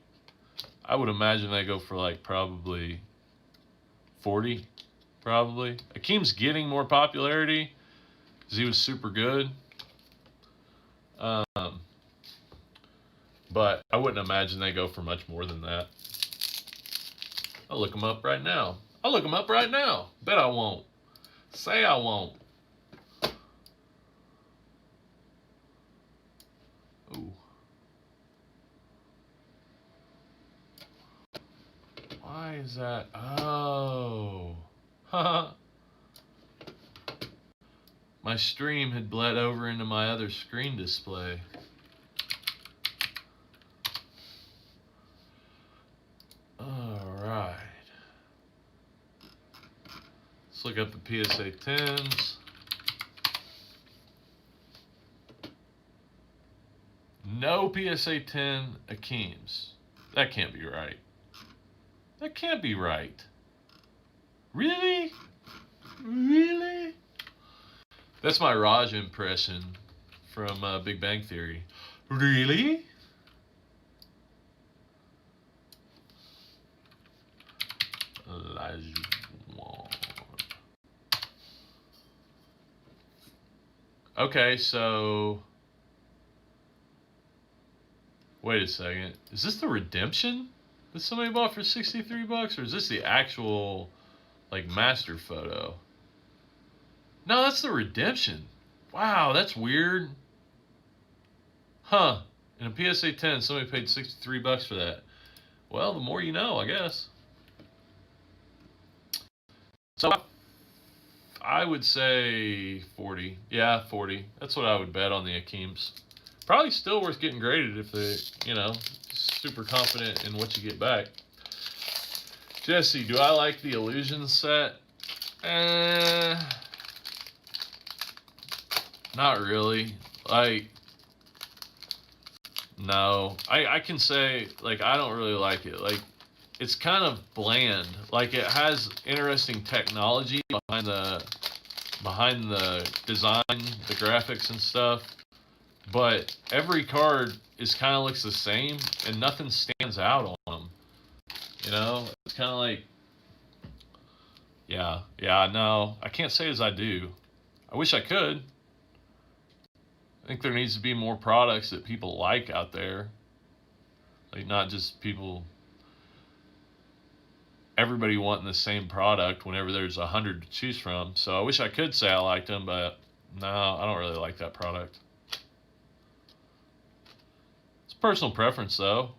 [SPEAKER 1] I would imagine they go for like probably 40, probably. Akeem's getting more popularity because he was super good. But I wouldn't imagine they go for much more than that. I'll look them up right now. Bet I won't. Say I won't. Ooh. Why is that? Oh. My stream had bled over into my other screen display. Alright. Let's look up the PSA 10s. No PSA 10 Akeems. That can't be right. That can't be right. Really? Really? That's my Raj impression from Big Bang Theory. Really? Okay, so wait a second. Is this the redemption that somebody bought for $63, or is this the actual like master photo? No, that's the redemption. Wow, that's weird. Huh. In a PSA 10, somebody paid $63 for that. Well, the more you know, I guess. So I would say 40. Yeah, 40. That's what I would bet on the Akeems. Probably still worth getting graded if they, super confident in what you get back. Jesse, do I like the Illusion set? Not really. No. I can say, I don't really like it. It's kind of bland. It has interesting technology behind the design, the graphics and stuff. But every card looks the same, and nothing stands out on them. It's kind of like, no, I can't say as I do. I wish I could. I think there needs to be more products that people like out there. Not just everybody wanting the same product whenever there's 100 to choose from. So I wish I could say I liked them, but no, I don't really like that product. It's personal preference, though.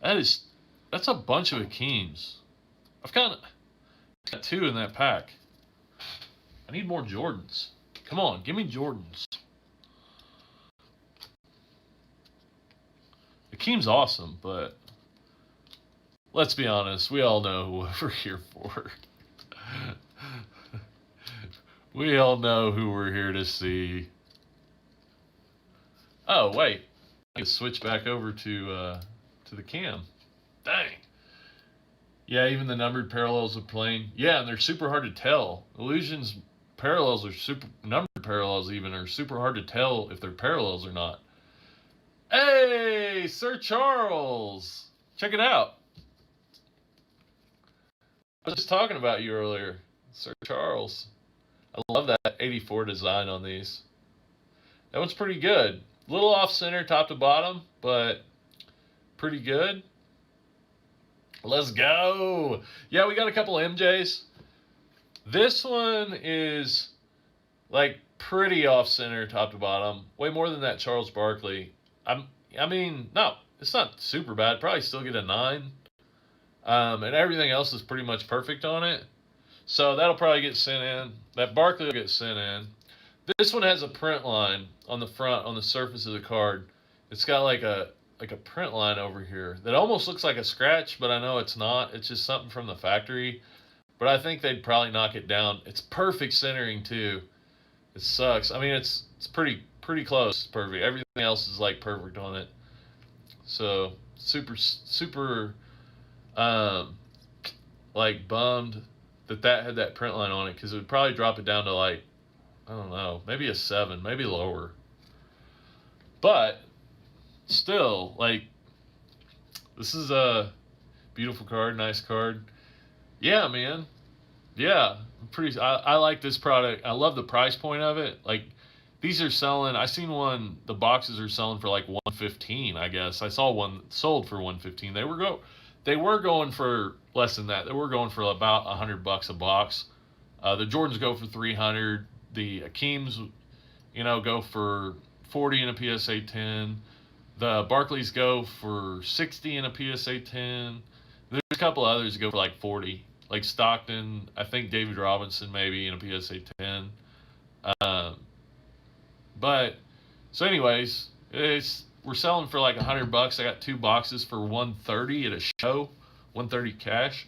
[SPEAKER 1] That's a bunch of Akeems. I've got 2 in that pack. I need more Jordans. Come on, give me Jordans. Akeem's awesome, but let's be honest, we all know what we're here for. We all know who we're here to see. Oh, wait. I can switch back over to the cam. Dang. Yeah, even the numbered parallels are plain. Yeah, and they're super hard to tell. Illusion's parallels are numbered parallels even are super hard to tell if they're parallels or not. Hey, Sir Charles. Check it out. I was just talking about you earlier, Sir Charles. I love that 84 design on these. That one's pretty good. A little off center top to bottom, but pretty good. Let's go. Yeah, we got a couple MJs. This one is like pretty off center top to bottom. Way more than that Charles Barkley. I mean, no, it's not super bad. Probably still get a 9. And everything else is pretty much perfect on it. So that'll probably get sent in. That Barkley will get sent in. This one has a print line on the front, on the surface of the card. It's got like a print line over here that almost looks like a scratch, but I know it's not. It's just something from the factory. But I think they'd probably knock it down. It's perfect centering too. It sucks. I mean, it's pretty close. Perfect. Everything else is like perfect on it. So super like bummed that had that print line on it, because it would probably drop it down to like, I don't know, maybe a 7, maybe lower. But still, like, this is a beautiful card, nice card. Yeah, man. Yeah, I like this product. I love the price point of it. Like, these are selling. I seen one. The boxes are selling for like 115. I guess I saw one sold for 115. They were going for less than that. They were going for about $100 a box. The Jordans go for 300. The Akeems, go for 40 in a PSA 10. The Barclays go for 60 in a PSA 10. There's a couple others that go for like 40, like Stockton. I think David Robinson maybe in a PSA 10. Um, but so, anyways, we're selling for like $100. I got 2 boxes for 130 at a show, 130 cash.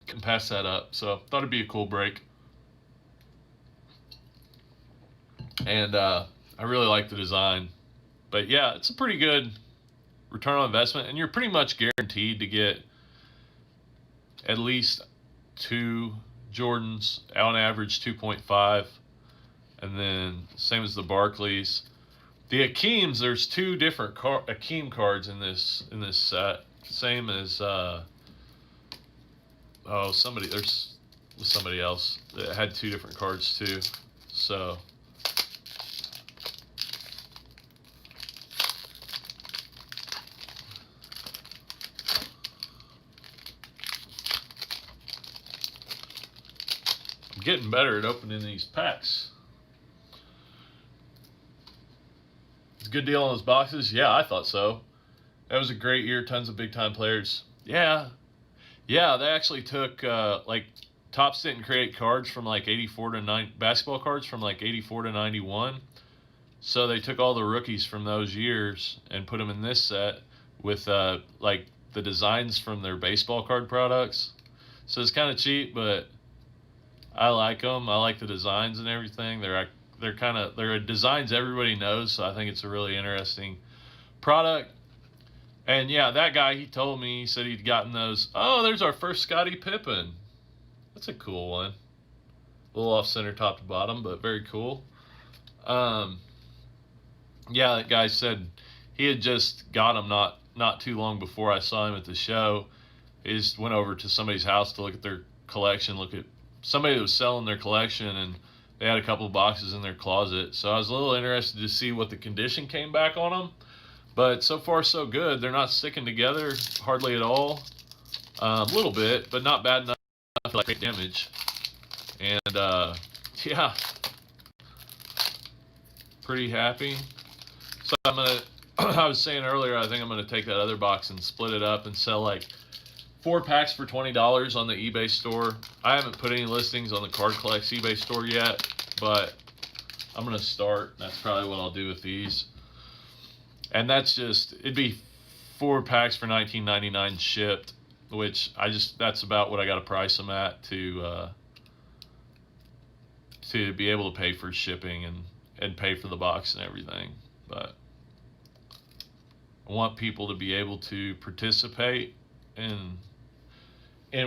[SPEAKER 1] Can pass that up. So thought it'd be a cool break. And I really like the design. But yeah, it's a pretty good return on investment, and you're pretty much guaranteed to get at least 2 Jordans, on average 2.5, and then same as the Barclays. The Akeems, there's 2 different Akeem cards in this set, same as there's somebody else that had 2 different cards too. So I'm getting better at opening these packs. It's a good deal on those boxes. Yeah, I thought so. That was a great year. Tons of big time players. Yeah, they actually took like Topps didn't create cards from like 84 to 9 basketball cards from like 84 to 91. So they took all the rookies from those years and put them in this set with like the designs from their baseball card products. So it's kind of cheap, but I like them. I like the designs and everything. They're designs everybody knows, so I think it's a really interesting product. And yeah, that guy, he told me, he said he'd gotten those. Oh, there's our first Scottie Pippen. That's a cool one. A little off center top to bottom, but very cool. Yeah, that guy said he had just got them not too long before I saw him at the show. He just went over to somebody's house to look at their collection, look at somebody that was selling their collection, and they had a couple of boxes in their closet. So I was a little interested to see what the condition came back on them. But so far, so good. They're not sticking together hardly at all. A little bit, but not bad enough to like create damage. And yeah, pretty happy. So I'm gonna. I was saying earlier, I think I'm gonna take that other box and split it up and sell like 4 packs for $20 on the eBay store. I haven't put any listings on the Card Collex eBay store yet, but I'm gonna start. That's probably what I'll do with these. And it'd be 4 packs for $19.99 shipped, which that's about what I got to price them at to be able to pay for shipping and pay for the box and everything. But I want people to be able to participate in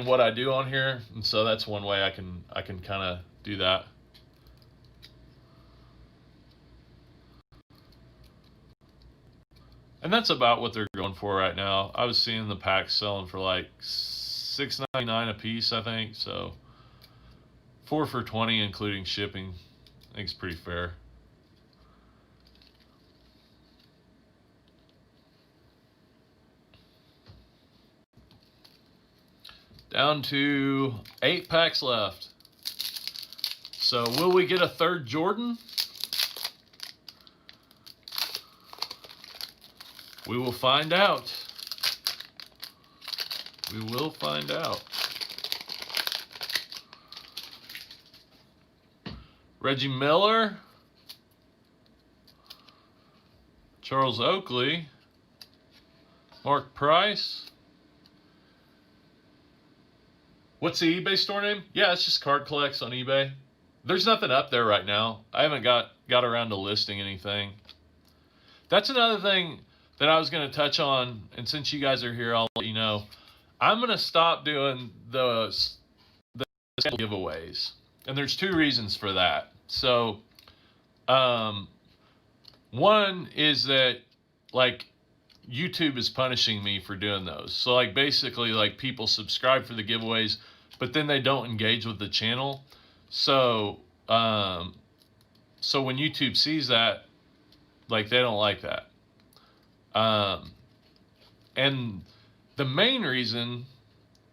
[SPEAKER 1] what I do on here, and so that's one way I can kind of do that. And that's about what they're going for right now. I was seeing the packs selling for like $6.99 a piece, I think. So 4 for 20, including shipping. I think it's pretty fair. Down to 8 packs left. So will we get a third Jordan? We will find out. We will find out. Reggie Miller. Charles Oakley. Mark Price. What's the eBay store name? Yeah, it's just Card Collex on eBay. There's nothing up there right now. I haven't got around to listing anything. That's another thing that I was going to touch on, and since you guys are here, I'll let you know. I'm going to stop doing the giveaways, and there's 2 reasons for that. So, one is that, like, YouTube is punishing me for doing those. So, like, basically, like, people subscribe for the giveaways, but then they don't engage with the channel. So, so when YouTube sees that, like, they don't like that. And the main reason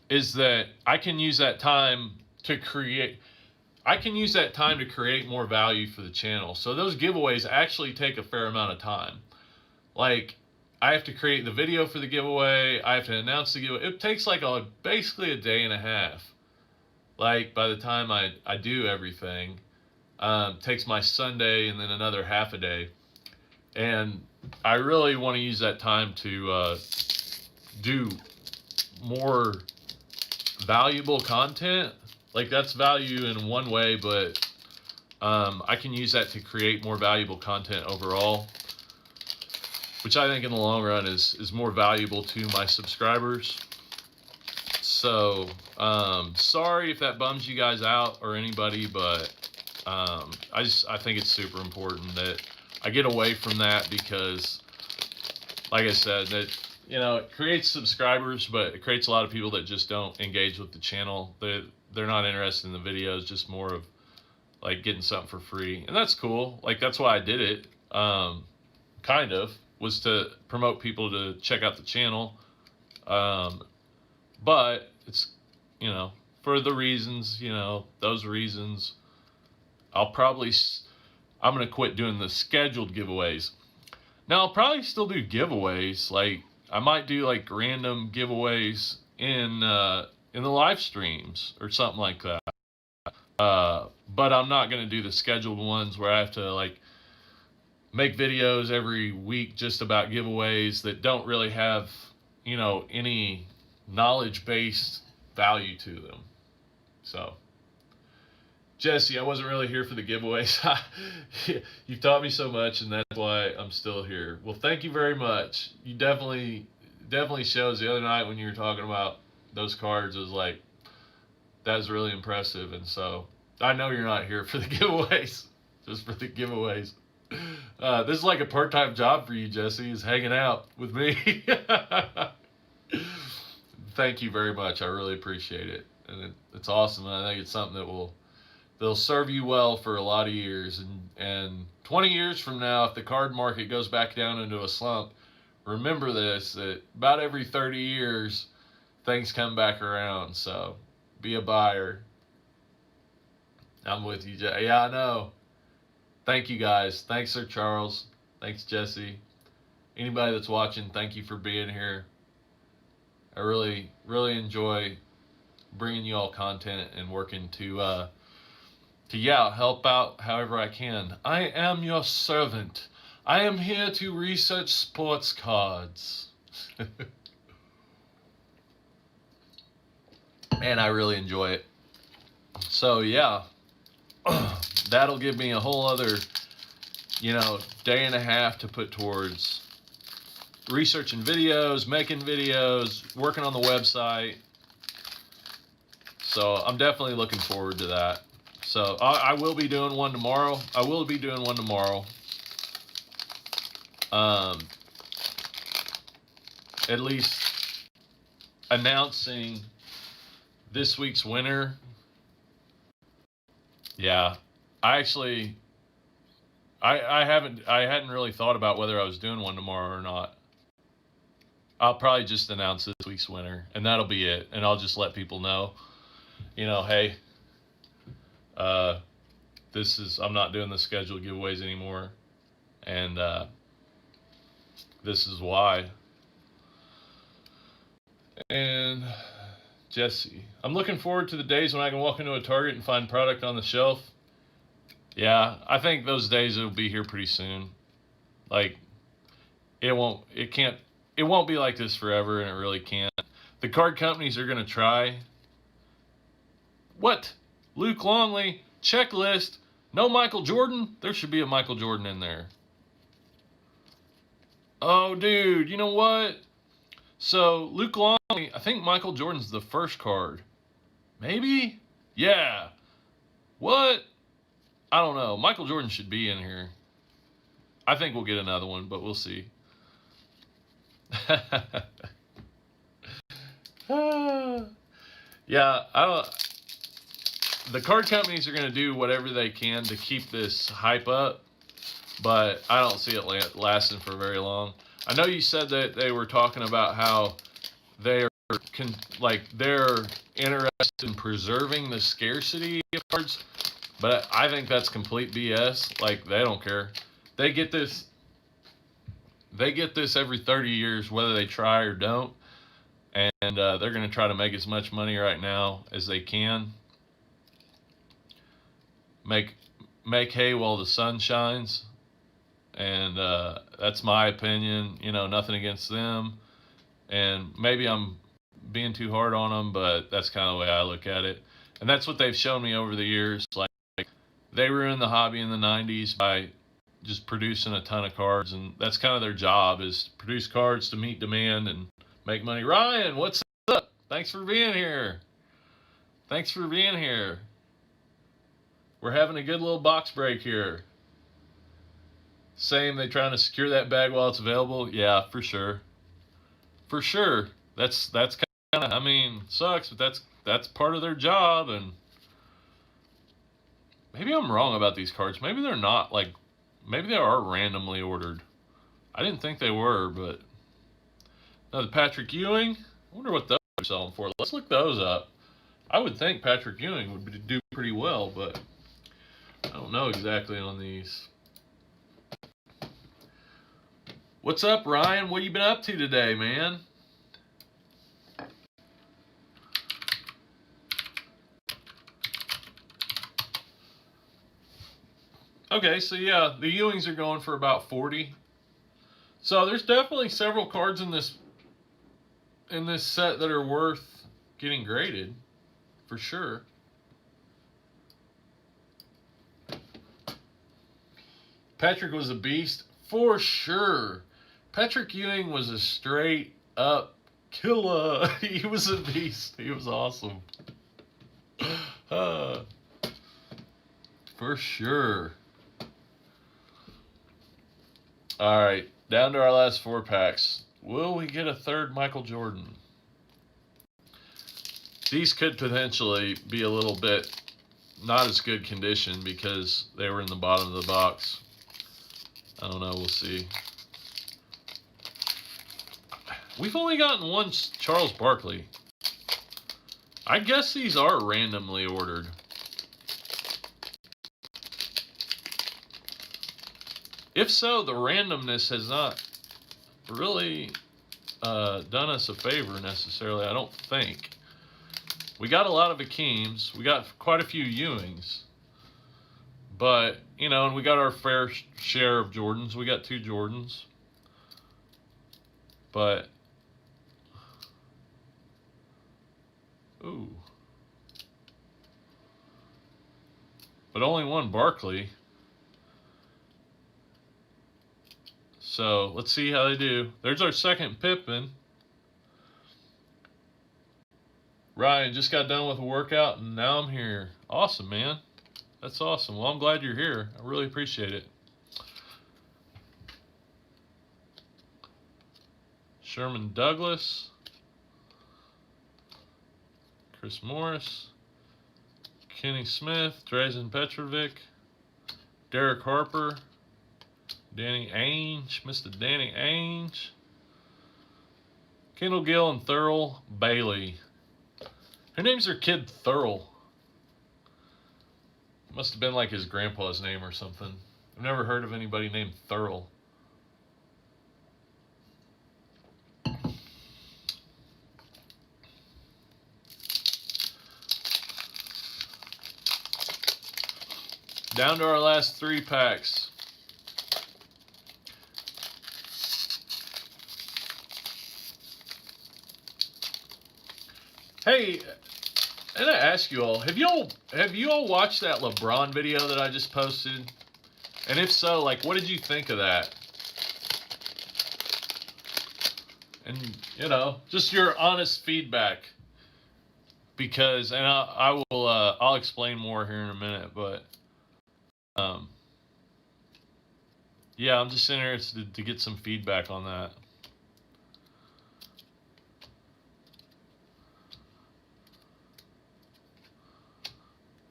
[SPEAKER 1] is that I can use that time to create more value for the channel. So those giveaways actually take a fair amount of time. Like, I have to create the video for the giveaway. I have to announce the giveaway. It takes like basically a day and a half. Like, by the time I do everything, takes my Sunday and then another half a day. And I really want to use that time to do more valuable content. Like, that's value in one way, but I can use that to create more valuable content overall, which I think in the long run is more valuable to my subscribers. So, sorry if that bums you guys out or anybody, but I think it's super important that I get away from that, because, like I said, that, you know, it creates subscribers, but it creates a lot of people that just don't engage with the channel. They're not interested in the videos, just more of like getting something for free, and that's cool. Like, that's why I did it. Kind of was to promote people to check out the channel. But it's, you know, for the reasons, you know, those reasons, I'm going to quit doing the scheduled giveaways. Now, I'll probably still do giveaways. Like, I might do like random giveaways in the live streams or something like that. But I'm not going to do the scheduled ones where I have to like make videos every week just about giveaways that don't really have, you know, any knowledge-based value to them. So, Jesse, I wasn't really here for the giveaways. You've taught me so much, and that's why I'm still here. Well, thank you very much. You definitely shows the other night when you were talking about those cards, was like, that was really impressive. And so I know you're not here for the giveaways, just for the giveaways. This is like a part-time job for you, Jesse, is hanging out with me. Thank you very much. I really appreciate it. And it's awesome. And I think it's something that'll serve you well for a lot of years. And 20 years from now, if the card market goes back down into a slump, remember this, that about every 30 years, things come back around. So be a buyer. I'm with you, Jay. Yeah, I know. Thank you, guys. Thanks, Sir Charles. Thanks, Jesse. Anybody that's watching, thank you for being here. I really, really enjoy bringing you all content and working to help out however I can. I am your servant. I am here to research sports cards. And I really enjoy it. So, yeah. That'll give me a whole other, you know, day and a half to put towards researching videos, making videos, working on the website. So I'm definitely looking forward to that. So I will be doing one tomorrow. At least announcing this week's winner Yeah, I actually, I hadn't really thought about whether I was doing one tomorrow or not. I'll probably just announce this week's winner, and that'll be it. And I'll just let people know, hey, uh, I'm not doing the scheduled giveaways anymore, and this is why. And Jesse, I'm looking forward to the days when I can walk into a Target and find product on the shelf. Yeah, I think those days will be here pretty soon. Like, it won't be like this forever, and it really can't. The card companies are going to try. What? Luke Longley, checklist, no Michael Jordan? There should be a Michael Jordan in there. Oh, dude, you know what? So, Luke Longley, I think Michael Jordan's the first card. Maybe? Yeah. What? I don't know. Michael Jordan should be in here. I think we'll get another one, but we'll see. Yeah, I don't. The card companies are going to do whatever they can to keep this hype up, but I don't see it lasting for very long. I know you said that they were talking about how they're they're interested in preserving the scarcity of cards, but I think that's complete BS. Like, they don't care. They get this. They get this every 30 years, whether they try or don't, and they're going to try to make as much money right now as they can. Make hay while the sun shines, and that's my opinion. Nothing against them, and maybe I'm being too hard on them, but that's kind of the way I look at it. And that's what they've shown me over the years. Like, they ruined the hobby in the 90s by just producing a ton of cards, and that's kind of their job, is to produce cards to meet demand and make money. Ryan, what's up? Thanks for being here. We're having a good little box break here. Same, they trying to secure that bag while it's available. Yeah, for sure. That's kind of, I mean, sucks, but that's part of their job. And maybe I'm wrong about these cards. Maybe they're not, like, maybe they are randomly ordered. I didn't think they were, but now the Patrick Ewing. I wonder what those are selling for. Let's look those up. I would think Patrick Ewing would do pretty well, but I don't know exactly on these. What's up, Ryan? What you been up to today, man? Okay, so yeah, the Ewings are going for about 40. So there's definitely several cards in this set that are worth getting graded, for sure. Patrick was a beast, for sure. Patrick Ewing was a straight up killer. He was a beast. He was awesome. For sure. All right, down to our last 4 packs. Will we get a third Michael Jordan? These could potentially be a little bit not as good condition because they were in the bottom of the box. I don't know. We'll see. We've only gotten one Charles Barkley. I guess these are randomly ordered. If so, the randomness has not really done us a favor necessarily, I don't think. We got a lot of Akeems. We got quite a few Ewings. But, and we got our fair share of Jordans. We got 2 Jordans. But, ooh. But only one Barkley. So, let's see how they do. There's our second Pippen. Ryan, just got done with a workout and now I'm here. Awesome, man. That's awesome. Well, I'm glad you're here. I really appreciate it. Sherman Douglas. Chris Morris. Kenny Smith, Drazen Petrovic, Derek Harper, Danny Ainge, Mr. Danny Ainge, Kendall Gill, and Thurl Bailey. Who names their kid Thurl? Must have been like his grandpa's name or something. I've never heard of anybody named Thurl. Down to our last 3 packs. Hey, and I ask you all, have you all watched that LeBron video that I just posted? And if so, like, what did you think of that? And, you know, just your honest feedback. Because, and I'll explain more here in a minute, but yeah, I'm just interested to get some feedback on that.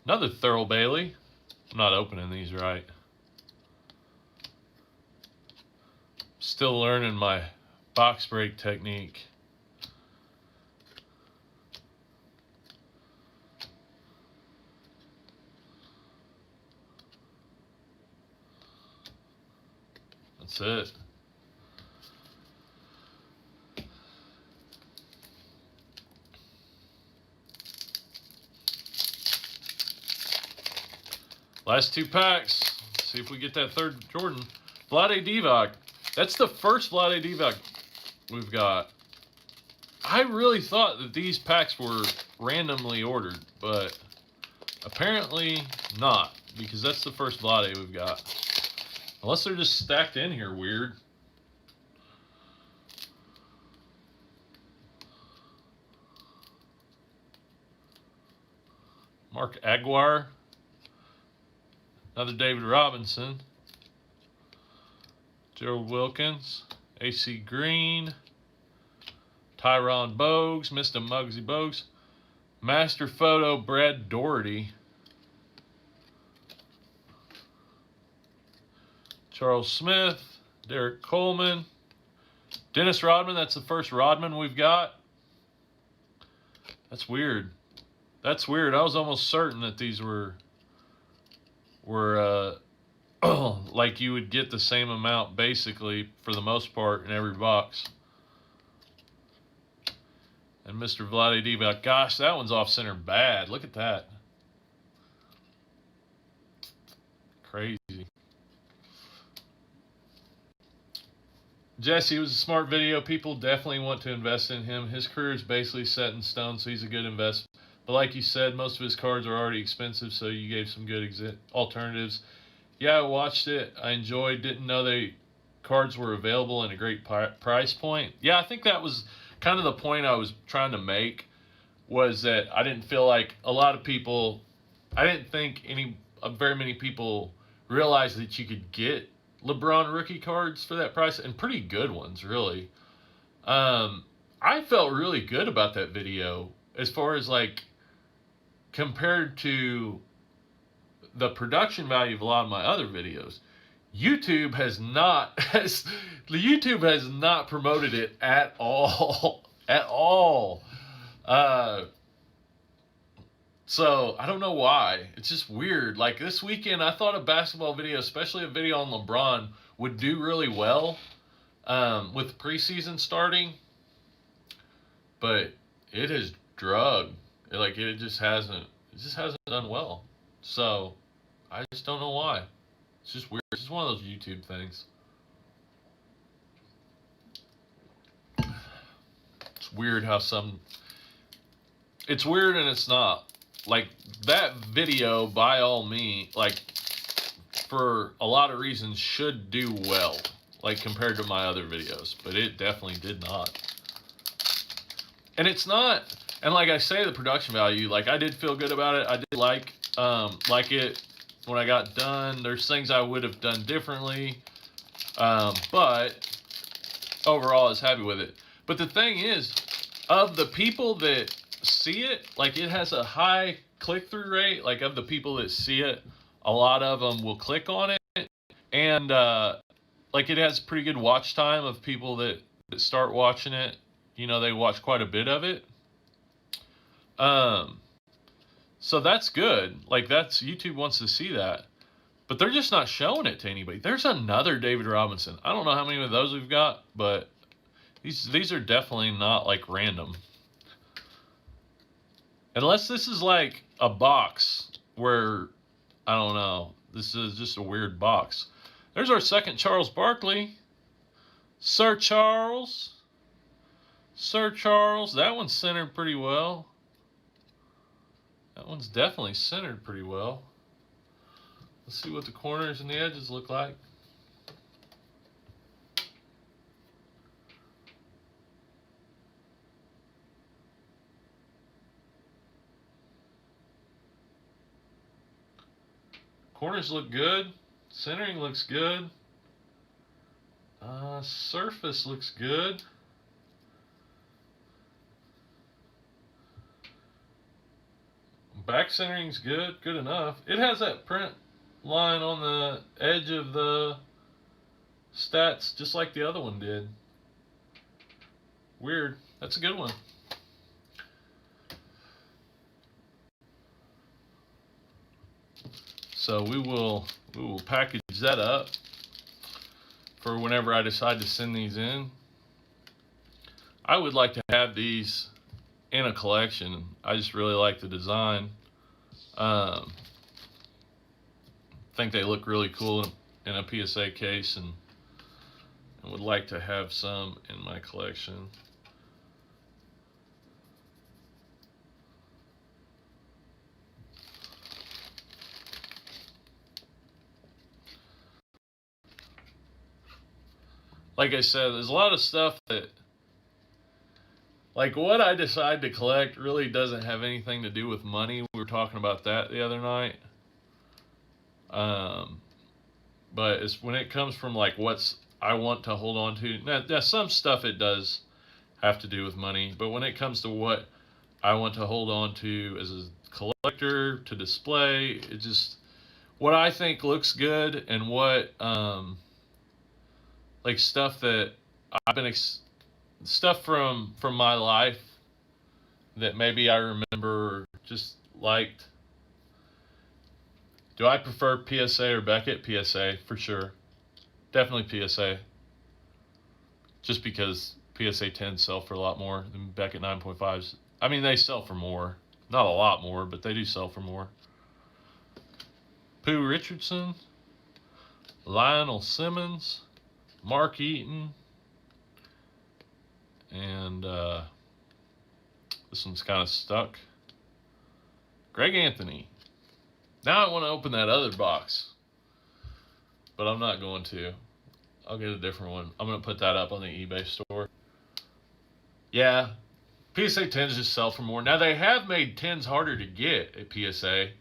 [SPEAKER 1] Another Thurl Bailey. I'm not opening these right. Still learning my box break technique. That's it. Last 2 packs. See if we get that third Jordan. Vlade Divac. That's the first Vlade Divac we've got. I really thought that these packs were randomly ordered, but apparently not, because that's the first Vlade we've got. Unless they're just stacked in here weird. Mark Aguirre. Another David Robinson. Gerald Wilkins. AC Green. Tyron Bogues. Mr. Muggsy Bogues. Master Photo Brad Doherty. Charles Smith. Derek Coleman. Dennis Rodman. That's the first Rodman we've got. That's weird. That's weird. I was almost certain that these were like you would get the same amount basically for the most part in every box. And Mr. Vlade Divac, gosh, that one's off center bad. Look at that. Crazy. Jesse, it was a smart video. People definitely want to invest in him. His career is basically set in stone, so he's a good investment. But like you said, most of his cards are already expensive, so you gave some good alternatives. Yeah, I watched it. I enjoyed. Didn't know they cards were available in a great price point. Yeah, I think that was kind of the point I was trying to make, was that I didn't feel like a lot of people, I didn't think very many people realized that you could get LeBron rookie cards for that price, and pretty good ones, really. I felt really good about that video as far as like compared to the production value of a lot of my other videos. YouTube has not promoted it at all. At all. So I don't know why. It's just weird. Like this weekend, I thought a basketball video, especially a video on LeBron, would do really well with preseason starting. But it has drugged. It just hasn't done well. So I just don't know why. It's just weird. It's just one of those YouTube things. It's weird how it's weird and it's not. Like that video, by all means, like for a lot of reasons, should do well, like compared to my other videos, but it definitely did not. And it's not, and like I say, the production value, like I did feel good about it. I did like it when I got done. There's things I would have done differently, but overall I was happy with it. But the thing is, of the people that see it, like it has a high click-through rate, like of the people that see it, a lot of them will click on it, and like it has pretty good watch time of people that start watching it. You know, they watch quite a bit of it. So that's good. Like that's YouTube wants to see that. But they're just not showing it to anybody. There's another David Robinson. I don't know how many of those we've got, but these are definitely not like random. Unless this is like a box where, I don't know, this is just a weird box. There's our second Charles Barkley. Sir Charles. Sir Charles. That one's centered pretty well. That one's definitely centered pretty well. Let's see what the corners and the edges look like. Corners look good. Centering looks good. Surface looks good. Back centering's good. Good enough. It has that print line on the edge of the stats just like the other one did. Weird. That's a good one. So we will package that up for whenever I decide to send these in. I would like to have these in a collection. I just really like the design. Think they look really cool in a PSA case, and would like to have some in my collection. Like I said, there's a lot of stuff that, like what I decide to collect really doesn't have anything to do with money. We were talking about that the other night. But it's when it comes from like what's I want to hold on to. Now some stuff it does have to do with money, but when it comes to what I want to hold on to as a collector to display, it just what I think looks good and what like stuff that I've been stuff from my life that maybe I remember just liked. Do I prefer PSA or Beckett? PSA for sure. Definitely PSA. Just because PSA 10s sell for a lot more than Beckett 9.5s. I mean, they sell for more. Not a lot more, but they do sell for more. Pooh Richardson, Lionel Simmons, Mark Eaton, and this one's kind of stuck. Greg Anthony. Now I want to open that other box, but I'm not going to. I'll get a different one. I'm going to put that up on the eBay store. Yeah, PSA 10s just sell for more. Now they have made 10s harder to get at PSA.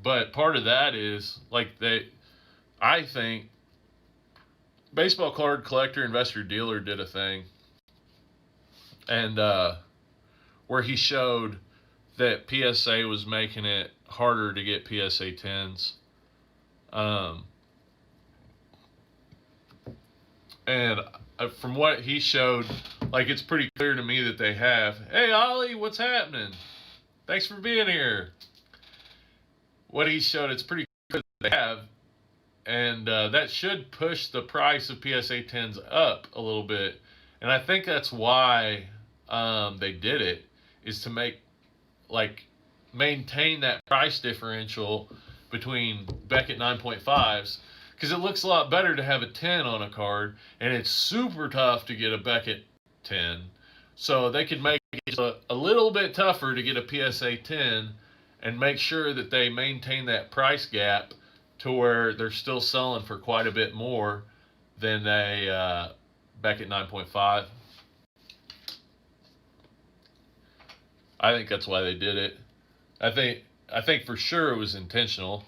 [SPEAKER 1] But part of that is like I think Baseball Card Collector Investor Dealer did a thing, and where he showed that PSA was making it harder to get PSA 10s. And from what he showed, like it's pretty clear to me that they have. Hey, Ollie, what's happening? Thanks for being here. What he showed, it's pretty clear that they have. And that should push the price of PSA 10s up a little bit. And I think that's why they did it, is to maintain that price differential between Beckett 9.5s, because it looks a lot better to have a 10 on a card, and it's super tough to get a Beckett 10. So they could make it a little bit tougher to get a PSA 10 and make sure that they maintain that price gap to where they're still selling for quite a bit more than a Beckett 9.5. I think that's why they did it. I think for sure it was intentional.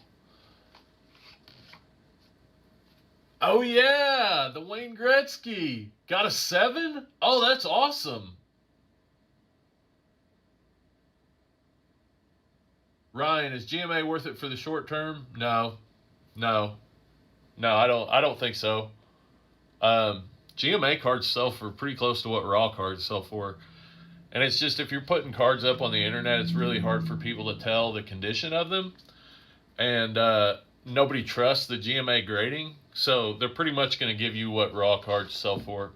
[SPEAKER 1] Oh yeah, the Wayne Gretzky got a 7. Oh, that's awesome. Ryan, is GMA worth it for the short term? No, no, no. I don't think so. GMA cards sell for pretty close to what raw cards sell for, and it's just if you're putting cards up on the internet, it's really hard for people to tell the condition of them, and nobody trusts the GMA grading, so they're pretty much going to give you what raw cards sell for.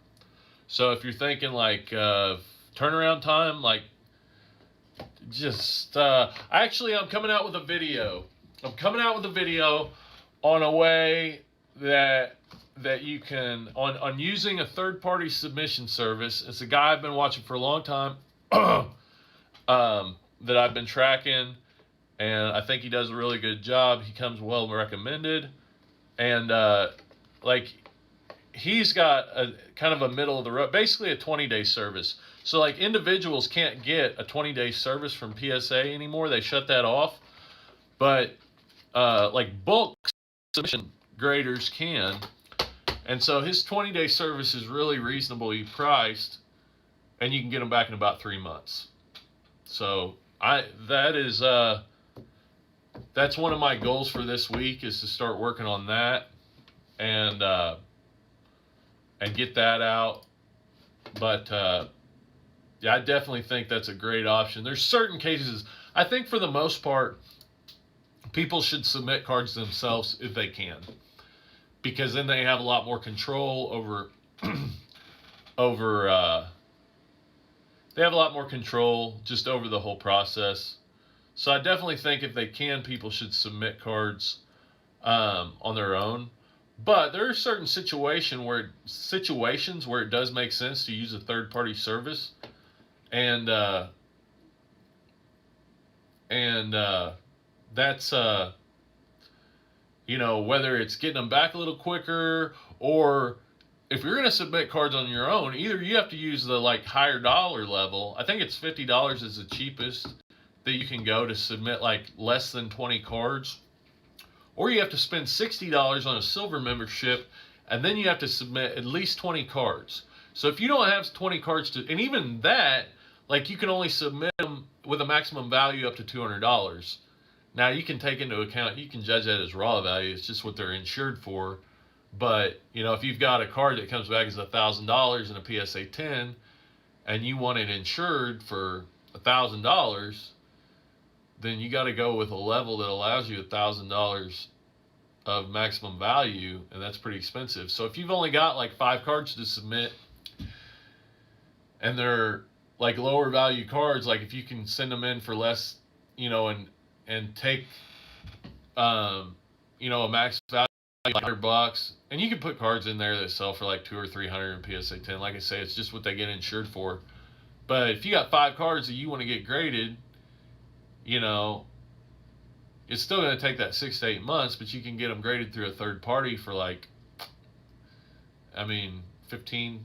[SPEAKER 1] So if you're thinking like turnaround time, like just actually, I'm coming out with a video. I'm coming out with a video on a way that you can on using a third party submission service. It's a guy I've been watching for a long time, that I've been tracking, and I think he does a really good job. He comes well recommended, and like he's got a kind of a middle of the road, basically a 20-day service. So like individuals can't get a 20-day service from PSA anymore. They shut that off. But like bulk submission graders can. And so his 20-day service is really reasonably priced, and you can get them back in about 3 months. So that's one of my goals for this week, is to start working on that and get that out. But yeah, I definitely think that's a great option. There's certain cases, I think for the most part, people should submit cards themselves if they can, because then they have a lot more control over they have a lot more control just over the whole process. So I definitely think if they can, people should submit cards on their own. But there are certain situations where it does make sense to use a third-party service, and that's whether it's getting them back a little quicker, or if you're going to submit cards on your own, either you have to use the like higher dollar level. I think it's $50 is the cheapest that you can go to submit like less than 20 cards. Or you have to spend $60 on a silver membership, and then you have to submit at least 20 cards. So if you don't have 20 cards and even that, like you can only submit them with a maximum value up to $200. Now you can take into account, you can judge that as raw value. It's just what they're insured for. But if you've got a card that comes back as $1,000 in a PSA 10, and you want it insured for $1,000, then you got to go with a level that allows you $1,000 of maximum value, and that's pretty expensive. So if you've only got like 5 cards to submit, and they're like lower value cards, like if you can send them in for less, and take, a max value like $100, and you can put cards in there that sell for like $200 or $300 in PSA 10. Like I say, it's just what they get insured for. But if you got 5 cards that you want to get graded, it's still going to take that 6 to 8 months, but you can get them graded through a third party for like, between $15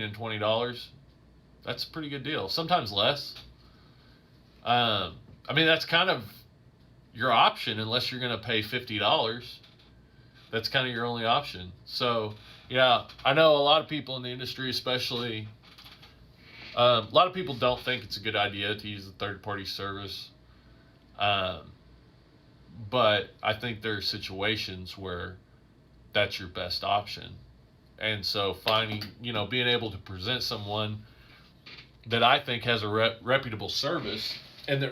[SPEAKER 1] and $20. That's a pretty good deal. Sometimes less. That's kind of your option, unless you're going to pay $50. That's kind of your only option. So, yeah, I know a lot of people in the industry, especially, a lot of people don't think it's a good idea to use a third-party service. But I think there are situations where that's your best option. And so finding, being able to present someone that I think has a reputable service, and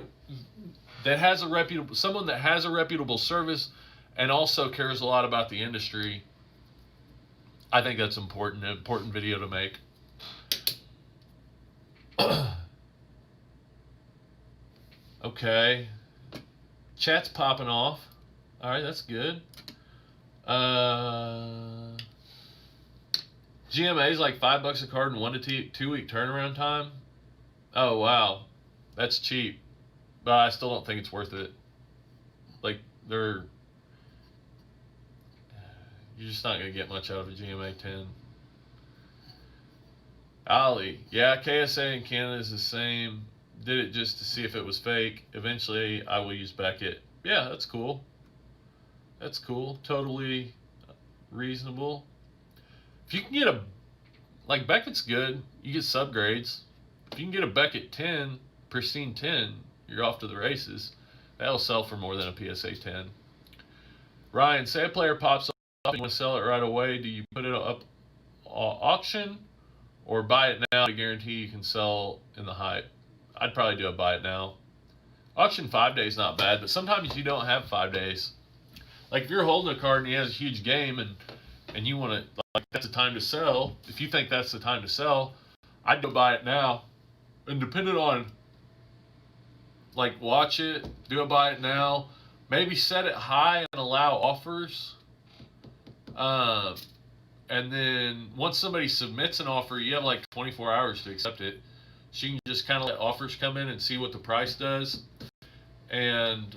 [SPEAKER 1] that has a reputable service and also cares a lot about the industry, I think that's an important video to make. Okay. Chat's popping off. All right, that's good. GMA is like $5 a card and 1 to 2 week turnaround time. Oh wow, that's cheap. But I still don't think it's worth it. Like you're just not gonna get much out of a GMA 10. Ali, yeah, KSA in Canada is the same. Did it just to see if it was fake. Eventually, I will use Beckett. Yeah, that's cool. That's cool. Totally reasonable. If you can get Beckett's good. You get subgrades. If you can get a Beckett 10, pristine 10, you're off to the races. They'll sell for more than a PSA 10. Ryan, say a player pops up and you want to sell it right away. Do you put it up auction or buy it now to guarantee you can sell in the hype? I'd probably do a buy it now. Auction 5 days not bad, but sometimes you don't have 5 days. Like if you're holding a card and he has a huge game and you want to, like, that's the time to sell. If you think that's the time to sell, I'd go buy it now. And depending on, like, watch it, do a buy it now. Maybe set it high and allow offers. And then once somebody submits an offer, you have like 24 hours to accept it. So you can just kind of let offers come in and see what the price does. And,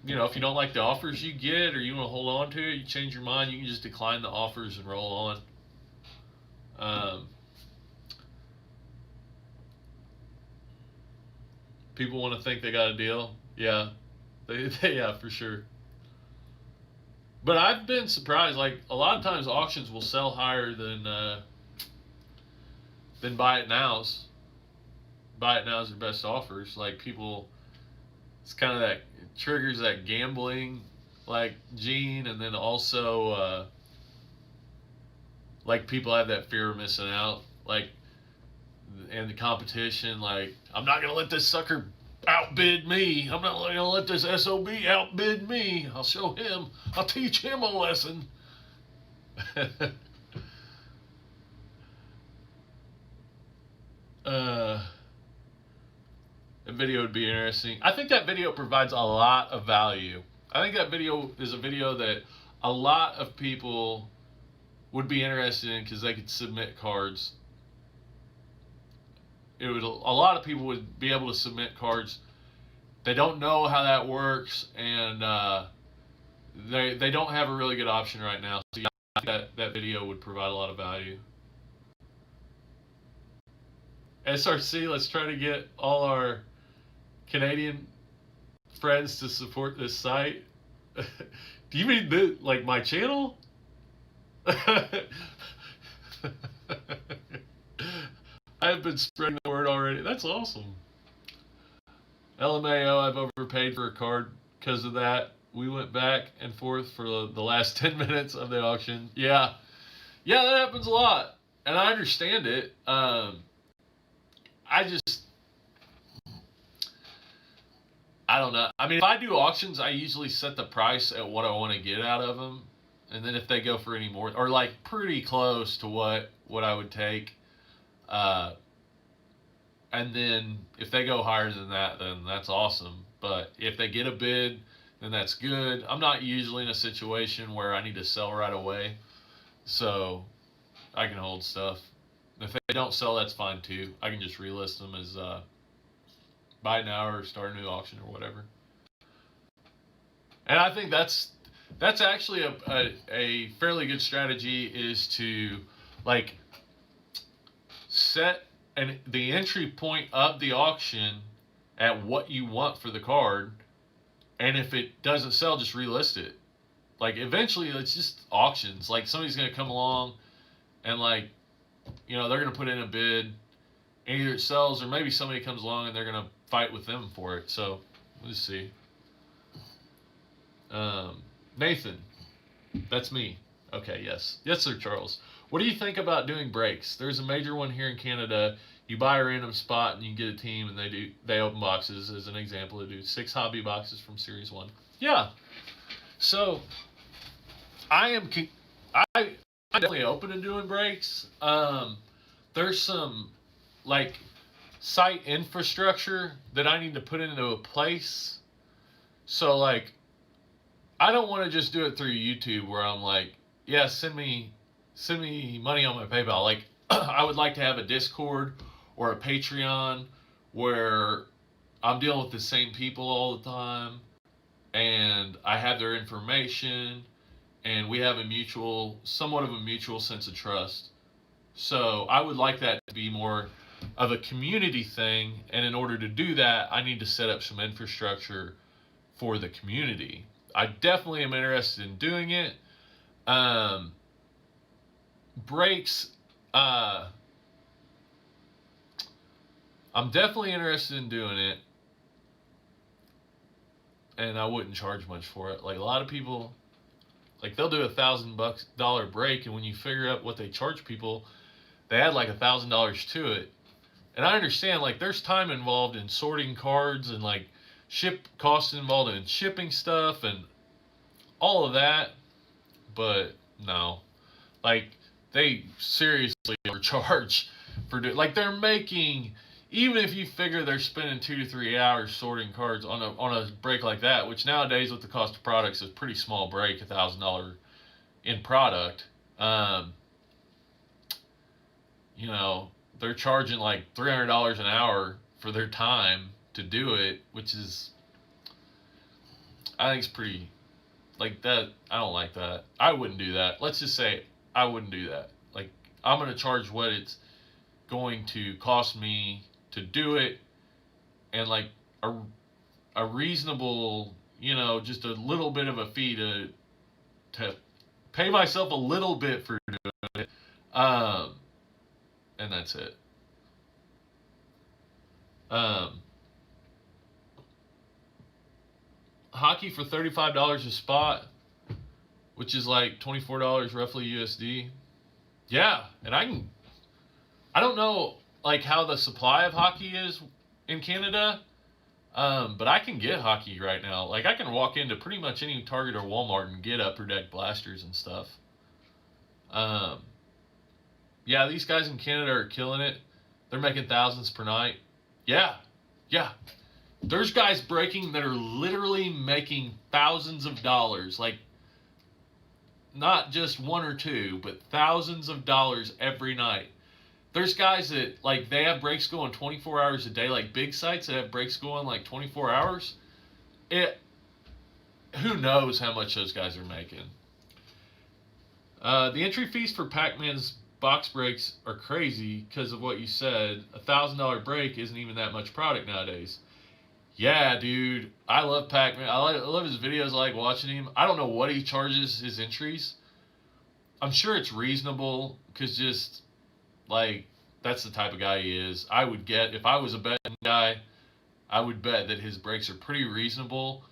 [SPEAKER 1] you know, if you don't like the offers you get or you want to hold on to it, you change your mind, you can just decline the offers and roll on. People want to think they got a deal. Yeah, yeah, for sure. But I've been surprised. Like a lot of times, auctions will sell higher than buy it nows. Buy it nows are best offers. Like people, it's kind of that, it triggers that gambling like gene, and then also like people have that fear of missing out. Like and the competition, like I'm not gonna let this sucker outbid me. I'm not gonna let this SOB outbid me. I'll show him. I'll teach him a lesson. That video would be interesting. I think that video provides a lot of value. I think that video is a video that a lot of people would be interested in because they could submit cards. A lot of people would be able to submit cards. They don't know how that works, and they don't have a really good option right now. So yeah, I think that video would provide a lot of value. SRC, let's try to get all our Canadian friends to support this site. Do you mean like my channel? I have been spreading the word already. That's awesome. LMAO, I've overpaid for a card because of that. We went back and forth for the last 10 minutes of the auction. Yeah, that happens a lot, and I understand it. I don't know. I mean, if I do auctions, I usually set the price at what I want to get out of them, and then if they go for any more, or like pretty close to what I would take, and then if they go higher than that, then that's awesome. But if they get a bid, then that's good. I'm not usually in a situation where I need to sell right away, so I can hold stuff. If they don't sell, that's fine too. I can just relist them as buy now or start a new auction or whatever. And I think that's actually a fairly good strategy, is to like set the entry point of the auction at what you want for the card, and if it doesn't sell, just relist it. Like eventually it's just auctions. Like somebody's gonna come along and like, you know, they're gonna put in a bid, and either it sells or maybe somebody comes along and they're gonna fight with them for it. So let's see. Nathan, that's me. Okay, yes, sir, Charles. What do you think about doing breaks? There's a major one here in Canada. You buy a random spot and you get a team, and they open boxes. As an example, they do 6 hobby boxes from Series 1. Yeah. So I'm definitely open to doing breaks. There's some like site infrastructure that I need to put into a place. So like, I don't want to just do it through YouTube where I'm like, yeah, send me money on my PayPal. Like, I would like to have a Discord or a Patreon where I'm dealing with the same people all the time, and I have their information, and we have somewhat of a mutual sense of trust. So I would like that to be more of a community thing, and in order to do that, I need to set up some infrastructure for the community. I definitely am interested in doing it. Breaks, I'm definitely interested in doing it. and I wouldn't charge much for it. Like a lot of people, like they'll do $1,000 break, and when you figure out what they charge people, they add like $1,000 to it. And I understand like there's time involved in sorting cards and like ship costs involved in shipping stuff and all of that, but no, like they seriously overcharge for like they're making, even if you figure they're spending 2 to 3 hours sorting cards on a break like that, which nowadays with the cost of products is a pretty small break, $1,000 in product. Um, you know, they're charging like $300 an hour for their time to do it, which is, I think it's pretty, like that. I don't like that. I wouldn't do that. Let's just say I wouldn't do that. Like, I'm going to charge what it's going to cost me to do it, and like a, a reasonable, just a little bit of a fee to pay myself a little bit for doing it. And that's it. Um, Hockey for $35 a spot, which is like $24 roughly USD. Yeah, and I don't know like how the supply of hockey is in Canada, but I can get hockey right now. Like I can walk into pretty much any Target or Walmart and get upper deck blasters and stuff. Um, yeah, these guys in Canada are killing it. They're making thousands per night. Yeah, yeah. There's guys breaking that are literally making thousands of dollars. Like not just one or two, but thousands of dollars every night. There's guys that like they have breaks going 24 hours a day, like big sites that have breaks going like 24 hours. It Who knows how much those guys are making. The entry fees for Pac-Man's box breaks are crazy because of what you said. $1,000 break isn't even that much product nowadays. Yeah, dude, I love Pac-Man. I love his videos. I like watching him. I don't know what he charges his entries. I'm sure it's reasonable because just like that's the type of guy he is. I would get if I was a betting guy, I would bet that his breaks are pretty reasonable.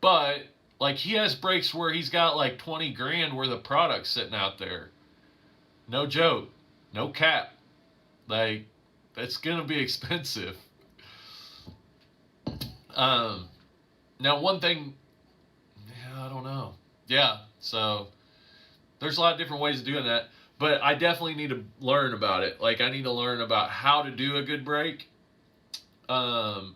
[SPEAKER 1] But like he has breaks where he's got like 20 grand worth of products sitting out there. No joke. No cap. Like that's gonna be expensive. Um Now one thing, yeah, I don't know. Yeah, so there's a lot of different ways of doing that, but I definitely need to learn about it. Like I need to learn about how to do a good break, um,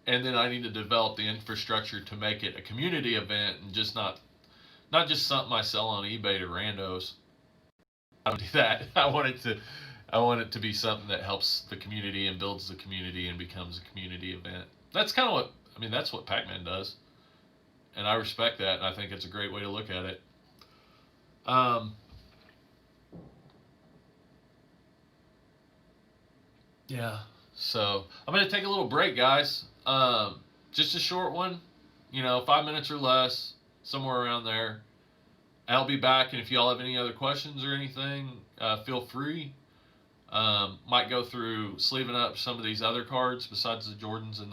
[SPEAKER 1] and then I need to develop the infrastructure to make it a community event and just not just something I sell on eBay to randos. I don't do that. I want it to be something that helps the community and builds the community and becomes a community event. That's kind of what I mean. That's what Pac-Man does, and I respect that, and I think it's a great way to look at it. Um, yeah. So I'm gonna take a little break, guys. Just a short one, 5 minutes or less, somewhere around there. I'll be back, and if y'all have any other questions or anything, feel free. Might go through sleeving up some of these other cards besides the Jordans and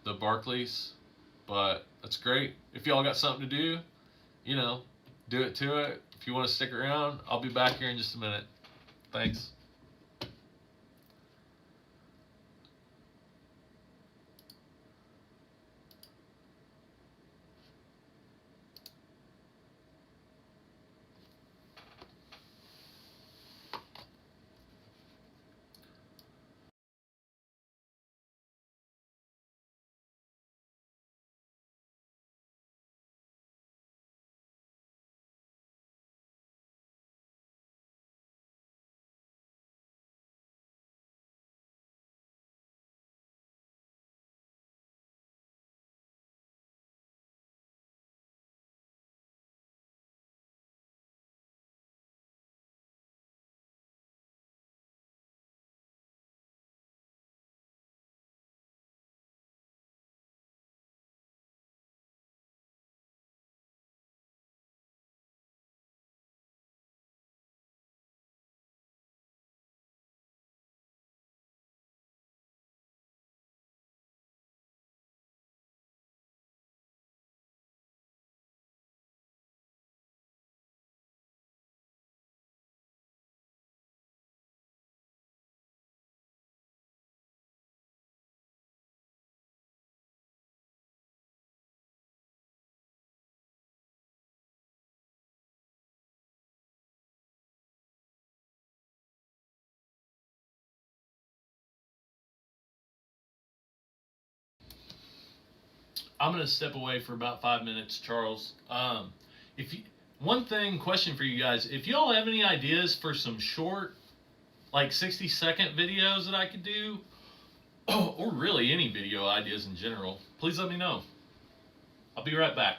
[SPEAKER 1] the Barclays, but that's great. If y'all got something to do, you know, do it to it. If you want to stick around, I'll be back here in just a minute. Thanks. I'm gonna step away for about 5 minutes, Charles. If you, One question for you guys: if y'all have any ideas for some short, like 60-second videos that I could do, or really any video ideas in general, please let me know. I'll be right back.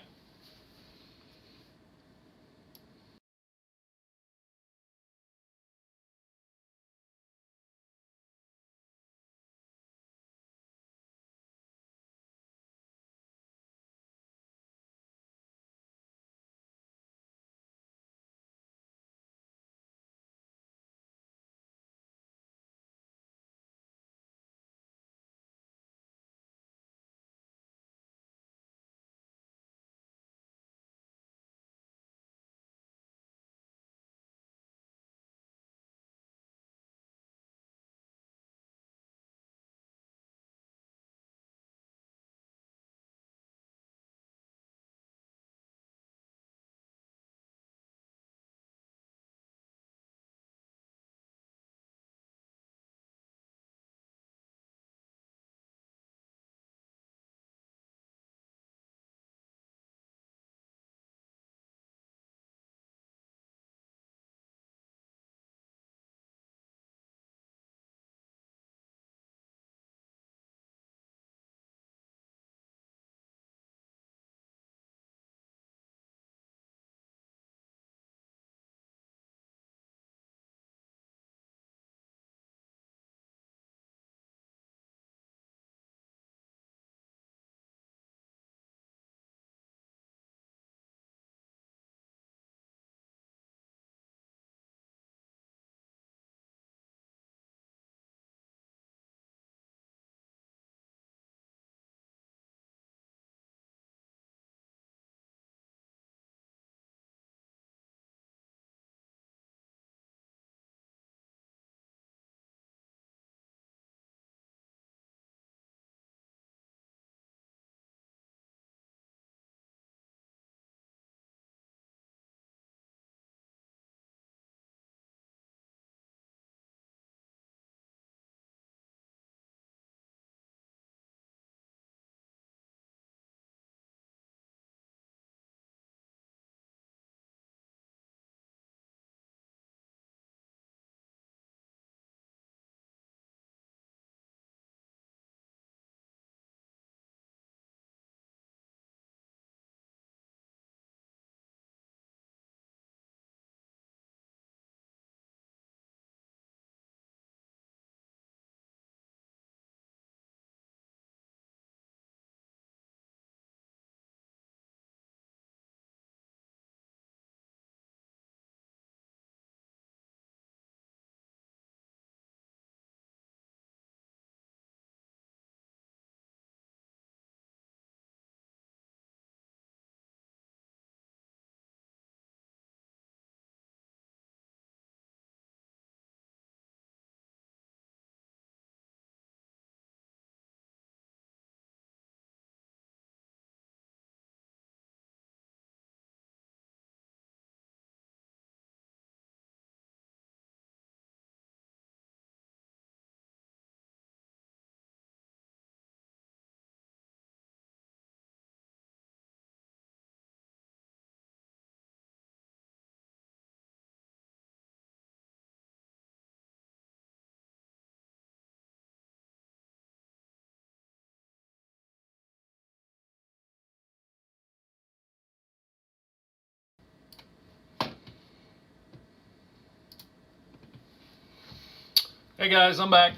[SPEAKER 1] Hey guys, I'm back.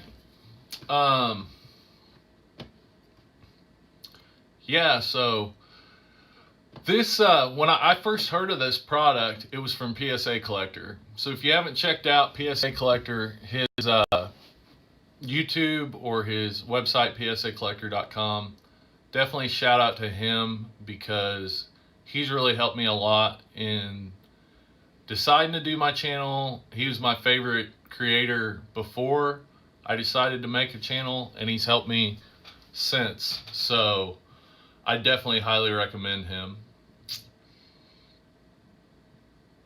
[SPEAKER 1] Um, yeah, so this when I first heard of this product, it was from PSA Collector. So if you haven't checked out PSA Collector, his YouTube or his website psacollector.com, definitely shout out to him because he's really helped me a lot in deciding to do my channel. He was my favorite creator before I decided to make a channel, and he's helped me since. So I definitely highly recommend him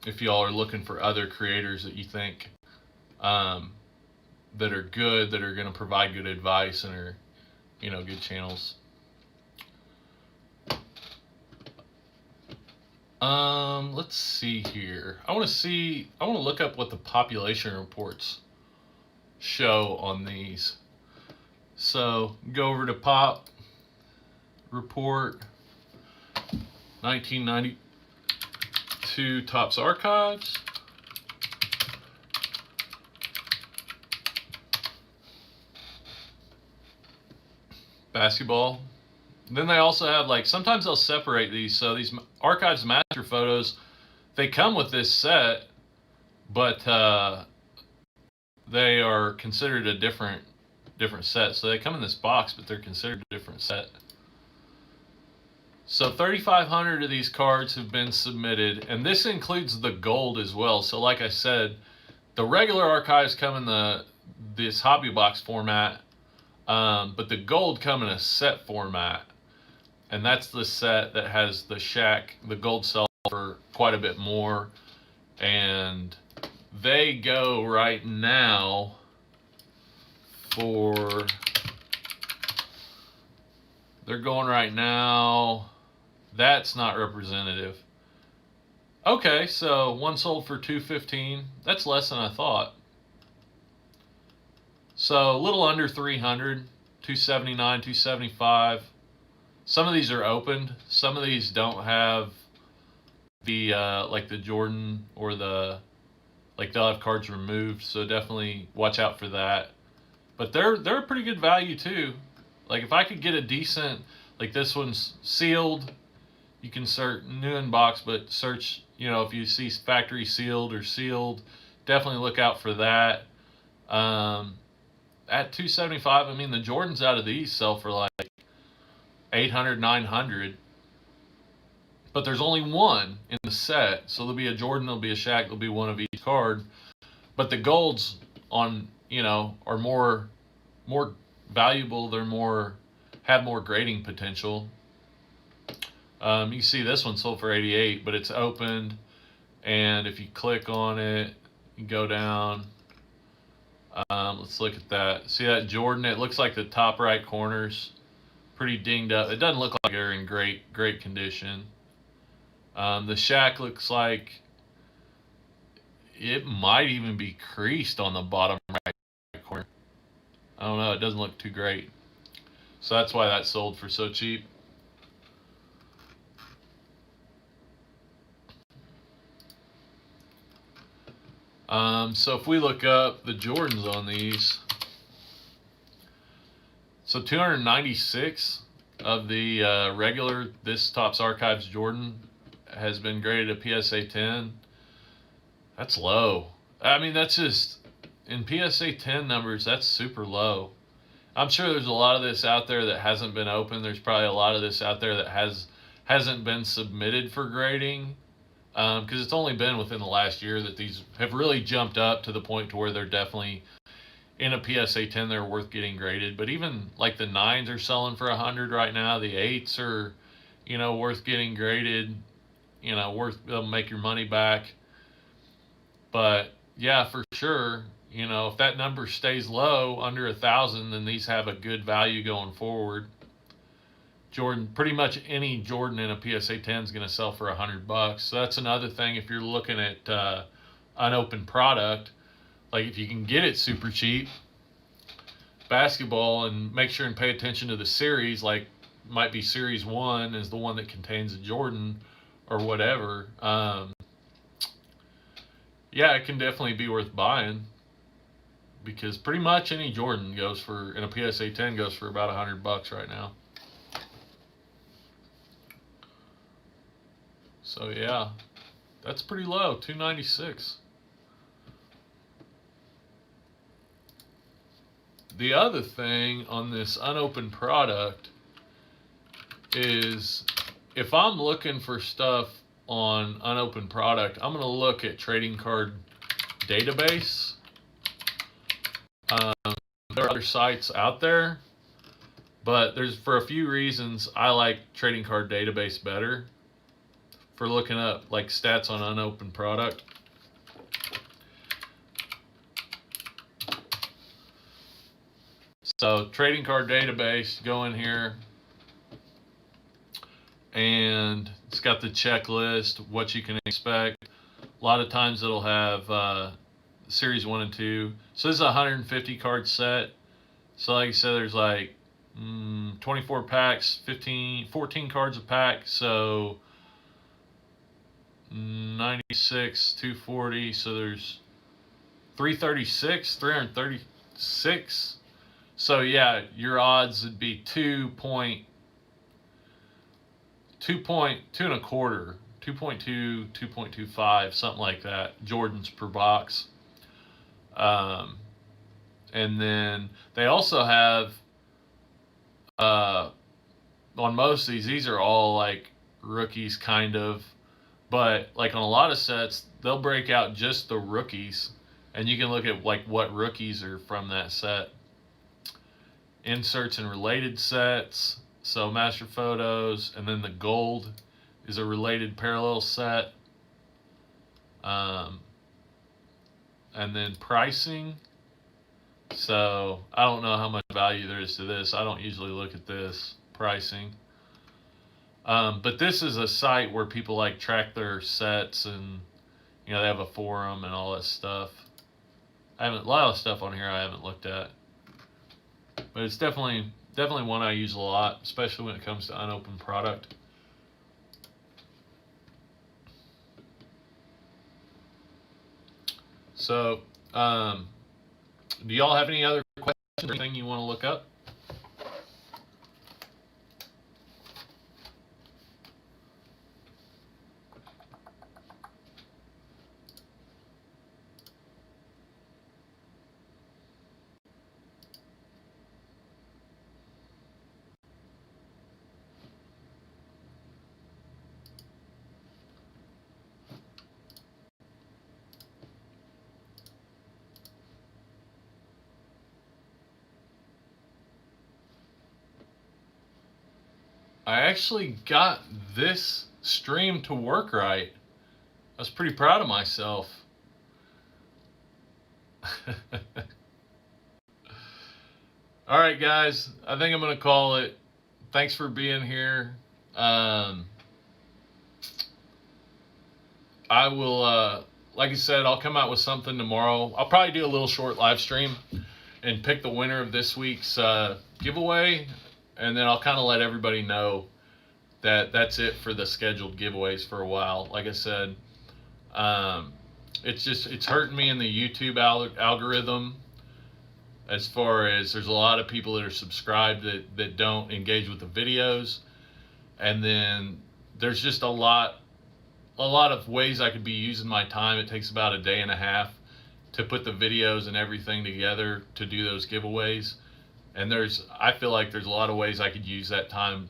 [SPEAKER 1] if y'all are looking for other creators that you think that are good, that are going to provide good advice and are, good channels. Let's see here. I want to look up what the population reports show on these. So go over to pop report 1992 Topps Archives. Basketball. Then they also have, like, sometimes they'll separate these. So these Archives Master Photos, they come with this set, but they are considered a different set. So they come in this box, but they're considered a different set. So 3,500 of these cards have been submitted, and this includes the gold as well. So like I said, the regular archives come in this hobby box format, but the gold come in a set format, and that's the set that has the Shaq. The gold sell for quite a bit more, and they go right now for. They're going right now. That's not representative. Okay, so one sold for $215. That's less than I thought. So a little under 300, 279, 275. Some of these are opened. Some of these don't have the like the Jordan or they'll have cards removed. So definitely watch out for that. But they're a pretty good value too. Like if I could get a decent, like this one's sealed. You can search new in box, but search, if you see factory sealed or sealed, definitely look out for that. At 275, I mean, the Jordans out of these sell for like 800, 900, but there's only one in the set. So there'll be a Jordan, there'll be a Shaq, there'll be one of each card. But the golds on, are more valuable. They're have more grading potential. You see this one sold for 88, but it's opened, and if you click on it, you go down. Let's look at that. See that Jordan? It looks like the top right corner's pretty dinged up. It doesn't look like they're in great condition. The Shaq looks like it might even be creased on the bottom right corner. I don't know. It doesn't look too great. So that's why that sold for so cheap. So if we look up the Jordans on these, so 296 of the regular, this Topps Archives Jordan has been graded a PSA 10. That's low. I mean, that's just, in PSA 10 numbers, that's super low. I'm sure there's a lot of this out there that hasn't been opened. There's probably a lot of this out there that hasn't been submitted for grading. Because it's only been within the last year that these have really jumped up to the point to where they're definitely in a PSA 10. They're worth getting graded. But even like the 9s are selling for 100 right now. The 8s are, worth getting graded. They'll make your money back. But yeah, for sure, if that number stays low under 1,000, then these have a good value going forward. Jordan, pretty much any Jordan in a PSA 10 is going to sell for $100. So that's another thing if you're looking at unopened product. Like if you can get it super cheap, basketball, and make sure and pay attention to the series. Like might be Series 1 is the one that contains a Jordan or whatever. Yeah, it can definitely be worth buying because pretty much any Jordan in a PSA 10 goes for about $100 right now. So yeah, that's pretty low, 296. The other thing on this unopened product is if I'm looking for stuff on unopened product, I'm going to look at Trading Card Database. There are other sites out there, but for a few reasons I like Trading Card Database better for looking up like stats on unopened product. So Trading Card Database, go in here and It's got the checklist, what you can expect. A lot of times it'll have series 1 and 2. So this is a 150 card set. So like I said, there's like 24 packs, 14 cards a pack. So 96, 240. So there's 336. So yeah, your odds would be 2.25, 2.25, something like that. Jordans per box. And then they also have on most of these are all like rookies kind of, but like on a lot of sets they'll break out just the rookies, and you can look at like what rookies are from that set. Inserts and related sets, so master photos, and then the gold is a related parallel set. And then pricing. So I don't know how much value there is to this. I don't usually look at this pricing. But this is a site where people like track their sets, and they have a forum and all that stuff. A lot of stuff on here I haven't looked at, but it's definitely one I use a lot, especially when it comes to unopened product. So, do y'all have any other questions or anything you want to look up? I actually got this stream to work right. I was pretty proud of myself. All right, guys. I think I'm going to call it. Thanks for being here. I will, like I said, I'll come out with something tomorrow. I'll probably do a little short live stream and pick the winner of this week's giveaway. And then I'll kind of let everybody know that that's it for the scheduled giveaways for a while. Like I said, it's hurting me in the YouTube algorithm, as far as there's a lot of people that are subscribed that don't engage with the videos. And then there's just a lot of ways I could be using my time. It takes about a day and a half to put the videos and everything together to do those giveaways. And I feel like there's a lot of ways I could use that time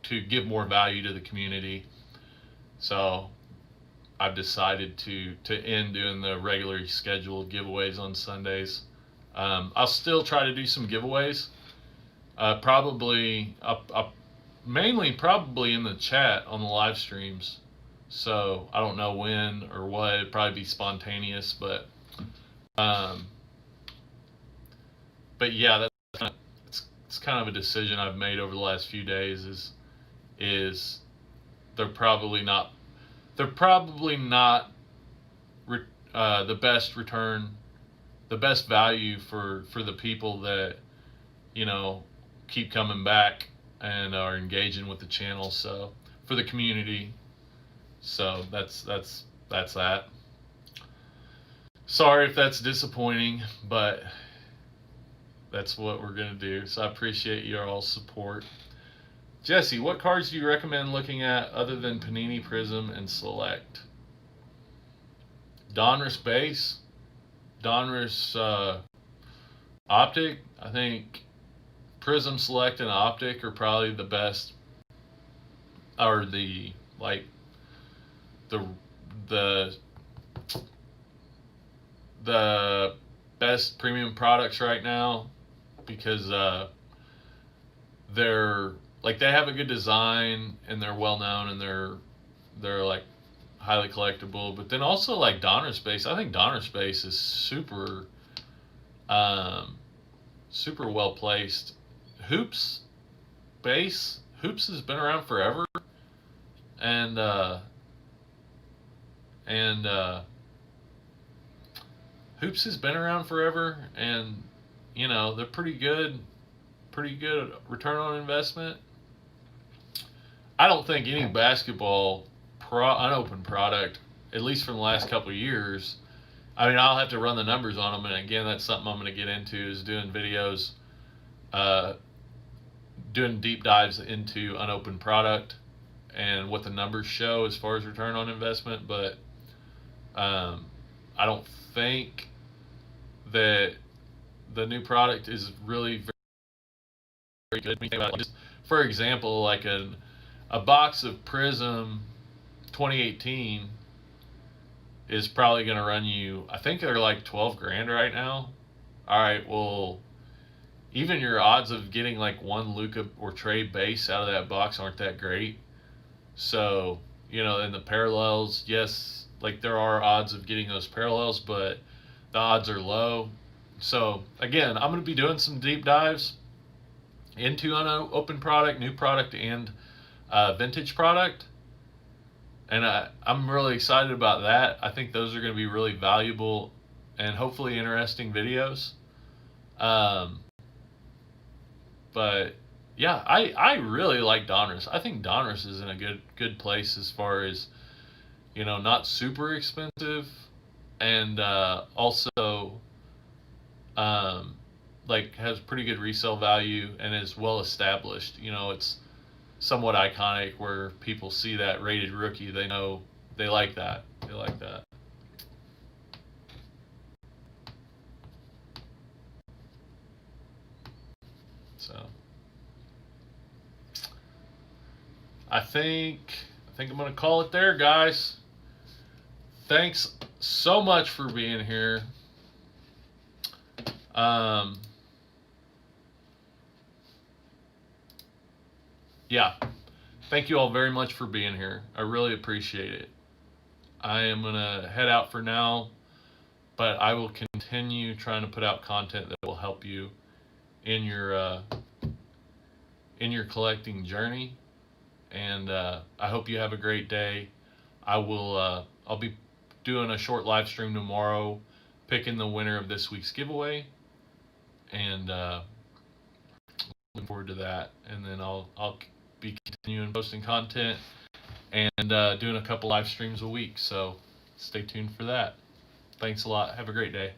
[SPEAKER 1] to give more value to the community. So I've decided to end doing the regularly scheduled giveaways on Sundays. I'll still try to do some giveaways. Mainly probably in the chat on the live streams. So I don't know when or what. It'd probably be spontaneous, but yeah, it's kind of a decision I've made over the last few days. Is they're probably not the best return, the best value for the people that keep coming back and are engaging with the channel. So for the community. So that's that. Sorry if that's disappointing, but that's what we're gonna do. So I appreciate your all's support. Jesse, what cards do you recommend looking at other than Panini Prism and Select? Donruss Base, Donruss Optic. I think Prism, Select, and Optic are probably the best, or the best premium products right now, because they have a good design and they're well known and they're like highly collectible. But then also like Donruss Base, I think Donruss Base is super well placed. Hoops has been around forever, and and Hoops has been around forever, and they're pretty good return on investment. I don't think any basketball unopened product, at least from the last couple of years. I mean, I'll have to run the numbers on them, and again, that's something I'm going to get into is doing videos, uh, doing deep dives into unopened product and what the numbers show as far as return on investment. But I don't think that the new product is really very good. When you think about it, just for example, like a box of Prism 2018 is probably going to run you. I think they're like 12 grand right now. All right, well, even your odds of getting like one Luka or Trey base out of that box aren't that great. So, in the parallels, yes, like there are odds of getting those parallels, but the odds are low. So, again, I'm going to be doing some deep dives into unopened product, new product, and vintage product. And I'm really excited about that. I think those are going to be really valuable and hopefully interesting videos. Um, but yeah, I really like Donruss. I think Donruss is in a good place as far as not super expensive, and also um, like has pretty good resale value and is well established. It's somewhat iconic where people see that rated rookie, they know they like that. They like that. So I think I'm gonna call it there, guys. Thanks so much for being here. Um, yeah, thank you all very much for being here. I really appreciate it. I am gonna head out for now, but I will continue trying to put out content that will help you in your collecting journey. And I hope you have a great day. I'll be doing a short live stream tomorrow, picking the winner of this week's giveaway, and looking forward to that. And then I'll be continuing posting content and doing a couple live streams a week. So stay tuned for that. Thanks a lot. Have a great day.